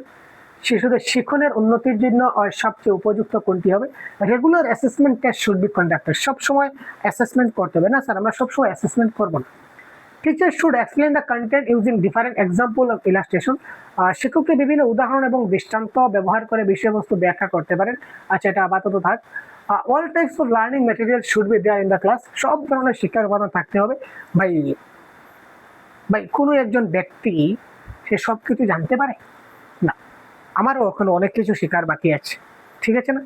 শিশুদের শিক্ষণের উন্নতির জন্য সবচেয়ে উপযুক্ত কোনটি হবে? Regular assessment test should be conducted. সবসময় অ্যাসেসমেন্ট করতে হবে না স্যার, আমরা সবসময় অ্যাসেসমেন্ট করবো না। Teacher should explain the content using different example of illustration. শিক্ষককে বিভিন্ন উদাহরণ এবং দৃষ্টান্ত ব্যবহার করে বিষয়বস্তু ব্যাখ্যা করতে পারেন। আচ্ছা, এটা আপাতত থাক। All types of learning material should be there in the class. সব ধরনের শিক্ষার উপাদান থাকতে হবে। ভাই কোনো একজন ব্যক্তি সে সব কিছু জানতে পারে না, আমারও ওখানে অনেক কিছু শেখার বাকি আছে, ঠিক আছে না?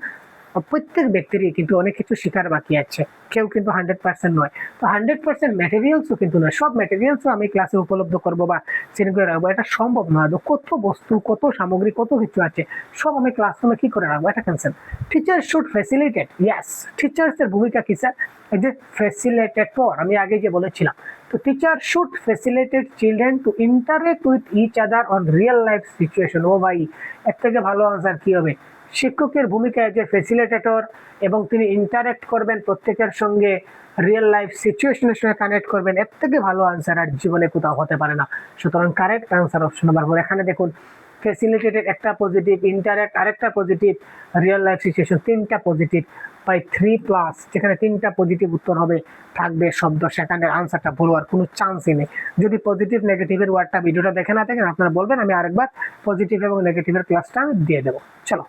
প্রত্যেক ব্যক্তিরই কিন্তু অনেক কিছু শেখার বাকি আছে, কেউ কিন্তু 100% নয়। তো 100% ম্যাটেরিয়ালসও কিন্তু নয়, সব ম্যাটেরিয়ালসও আমি ক্লাসে উপলব্ধ করবো বা শ্রেণী করে রাখবো, এটা সম্ভব নয়। কত বস্তু, কত সামগ্রী, কত কিছু আছে, সব আমি ক্লাসরুমে কি করে রাখবো? এটা cancel. Teacher should facilitate. Yes, টিচার্সের ভূমিকা কি স্যার? এই যে ফ্যাসিলিটেটর, আমি আগে যে বলেছিলাম। তো teacher should facilitate children to interact with each other on real life situation. ও ভাই, এর থেকে ভালো আনসার কি হবে? শিক্ষকের ভূমিকায় যে ফ্যাসিলিটেটর, এবং তিনি ইন্টারেক্ট করবেন প্রত্যেকের সঙ্গে, রিয়েল লাইফ সিচুয়েশনের সঙ্গে কানেক্ট করবেন, এর থেকে ভালো আনসার আর জীবনে কোথাও হতে পারে না। সুতরাং কারেক্ট আনসার অপশন নাম্বার 4। এখানে দেখুন ফ্যাসিলিটেটেড একটা পজিটিভ, ইন্টারঅ্যাক্ট আরেকটা পজিটিভ, রিয়েল লাইফ সিচুয়েশন তিনটা পজিটিভ, বাই 3+, যেখানে তিনটা পজিটিভ উত্তর হবে, থাকবে শব্দ, সেখানে আনসারটা ভুল হওয়ার কোনো চান্সই নেই। যদি পজিটিভ নেগেটিভের ওয়ার্ডটা ভিডিওটা দেখে না থাকেন, আপনারা বলবেন, আমি আরেকবার পজিটিভ এবং নেগেটিভের ক্লাসটা আমি দিয়ে দেবো। চলো।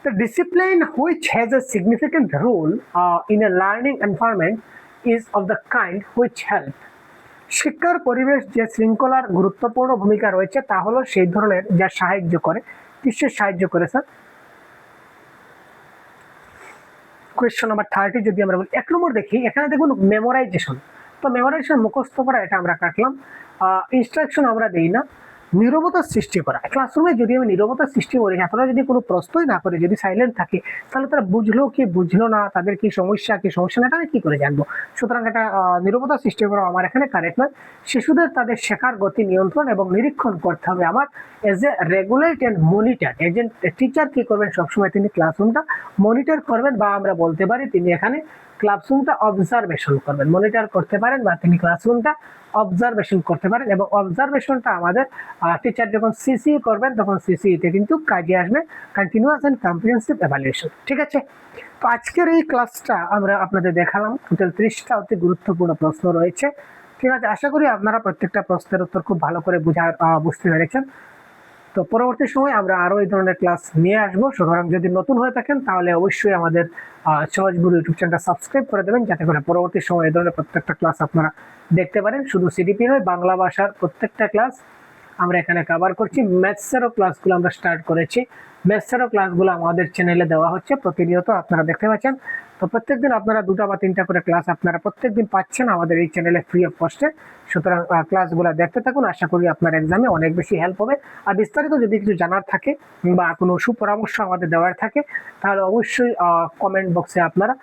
The discipline which has a significant role in a learning environment is of the kind which help. শিক্ষার পরিবেশ যে শৃঙ্খলার গুরুত্বপূর্ণ ভূমিকা রয়েছে তা হলো সেই ধরনের যা সাহায্য করে। কিসের সাহায্য করে স্যার? কোয়েশ্চন নাম্বার 30 যদি আমরা বলি, 1 নম্বর দেখি, এখানে দেখুন মেমোরাইজেশন। তো মেমোরাইজেশন মুখস্থ করা, এটা আমরা কাটলাম। ইনস্ট্রাকশন আমরা দেই না। নীরবতা সৃষ্টি করা, ক্লাসরুমে যদি আমি নীরবতা সৃষ্টি করি, ছাত্ররা যদি কোনো প্রশ্নই না করে, যদি সাইলেন্ট থাকে, তাহলে তারা বুঝলো কি বুঝলো না, তাদের কি সমস্যা না, এটা আমি কি করে জানবো? সুতরাং এটা নীরবতা সৃষ্টি করা আমার এখানে কারেক্ট নয়। শিশুদের তাদের শেখার গতি নিয়ন্ত্রণ এবং নিরীক্ষণ করতে হবে আমার, as a regulate and monitor. একজন টিচার কি করবেন, সবসময় তিনি ক্লাসরুমটা মনিটর করবেন, বা আমরা বলতে পারি তিনি এখানে ক্লাসরুমটা অবজারভেশন করবেন। মনিটর করতে পারেন বা তিনি ক্লাসরুমটা অবজারভেশন করতে পারেন, এবং অবজারভেশনটা আমাদের টিচার যখন সিসি করবেন তখন সিসিতে কিন্তু কাজে আসবে, কন্টিনিউয়াস এন্ড কম্প্রিহেনসিভ এভালুয়েশন। ঠিক আছে, তো আজকের এই ক্লাসটা আমরা আপনাদের দেখালাম, টোটাল 30টা অতি গুরুত্বপূর্ণ প্রশ্ন রয়েছে। ঠিক আছে, আশা করি আপনারা প্রত্যেকটা প্রশ্নের উত্তর খুব ভালো করে বুঝতে পেরেছেন। তো পরবর্তী সময় আমরা আরো এই ধরনের ক্লাস নিয়ে আসবো। সুতরাং যদি নতুন হয়ে থাকেন তাহলে অবশ্যই আমাদের সহজ গুরু ইউটিউব চ্যানেলটা সাবস্ক্রাইব করে দেবেন, যাতে করে পরবর্তী সময় এই ধরনের প্রত্যেকটা ক্লাস আপনারা দেখতে পারেন। শুধু সিডিপি নয়, বাংলা ভাষার প্রত্যেকটা ক্লাস আমরা এখানে কভার করছি। ম্যাথসেরও ক্লাসগুলো আমরা স্টার্ট করেছি। ম্যাথসেরও ক্লাসগুলো আমাদের চ্যানেলে দেওয়া হচ্ছে প্রতিনিয়ত, আপনারা দেখতে পাচ্ছেন। তো প্রত্যেকদিন আপনারা 2টা বা 3টা করে ক্লাস আপনারা প্রত্যেকদিন পাচ্ছেন আমাদের এই চ্যানেলে ফ্রি অফ কস্টে। সুতরাং ক্লাসগুলো দেখতে থাকুন, আশা করি আপনার এক্সামে অনেক বেশি হেল্প হবে। আর বিস্তারিত যদি কিছু জানার থাকে বা কোনো সুপরামর্শ আমাদের দেওয়ার থাকে, তাহলে অবশ্যই কমেন্ট বক্সে আপনারা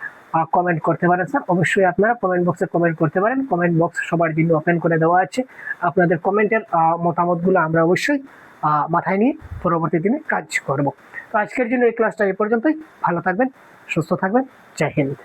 কমেন্ট করতে পারেন স্যার। অবশ্যই আপনারা কমেন্ট বক্সে কমেন্ট করতে পারেন। কমেন্ট বক্স সবার জন্য ওপেন করে দেওয়া আছে। আপনাদের কমেন্টের মতামতগুলো আমরা অবশ্যই মাথায় নিয়ে পরবর্তী দিনে কাজ করব। তো আজকের জন্য এই ক্লাসটা এই পর্যন্তই। ভালো থাকবেন, সুস্থ থাকবেন। জয় হিন্দ।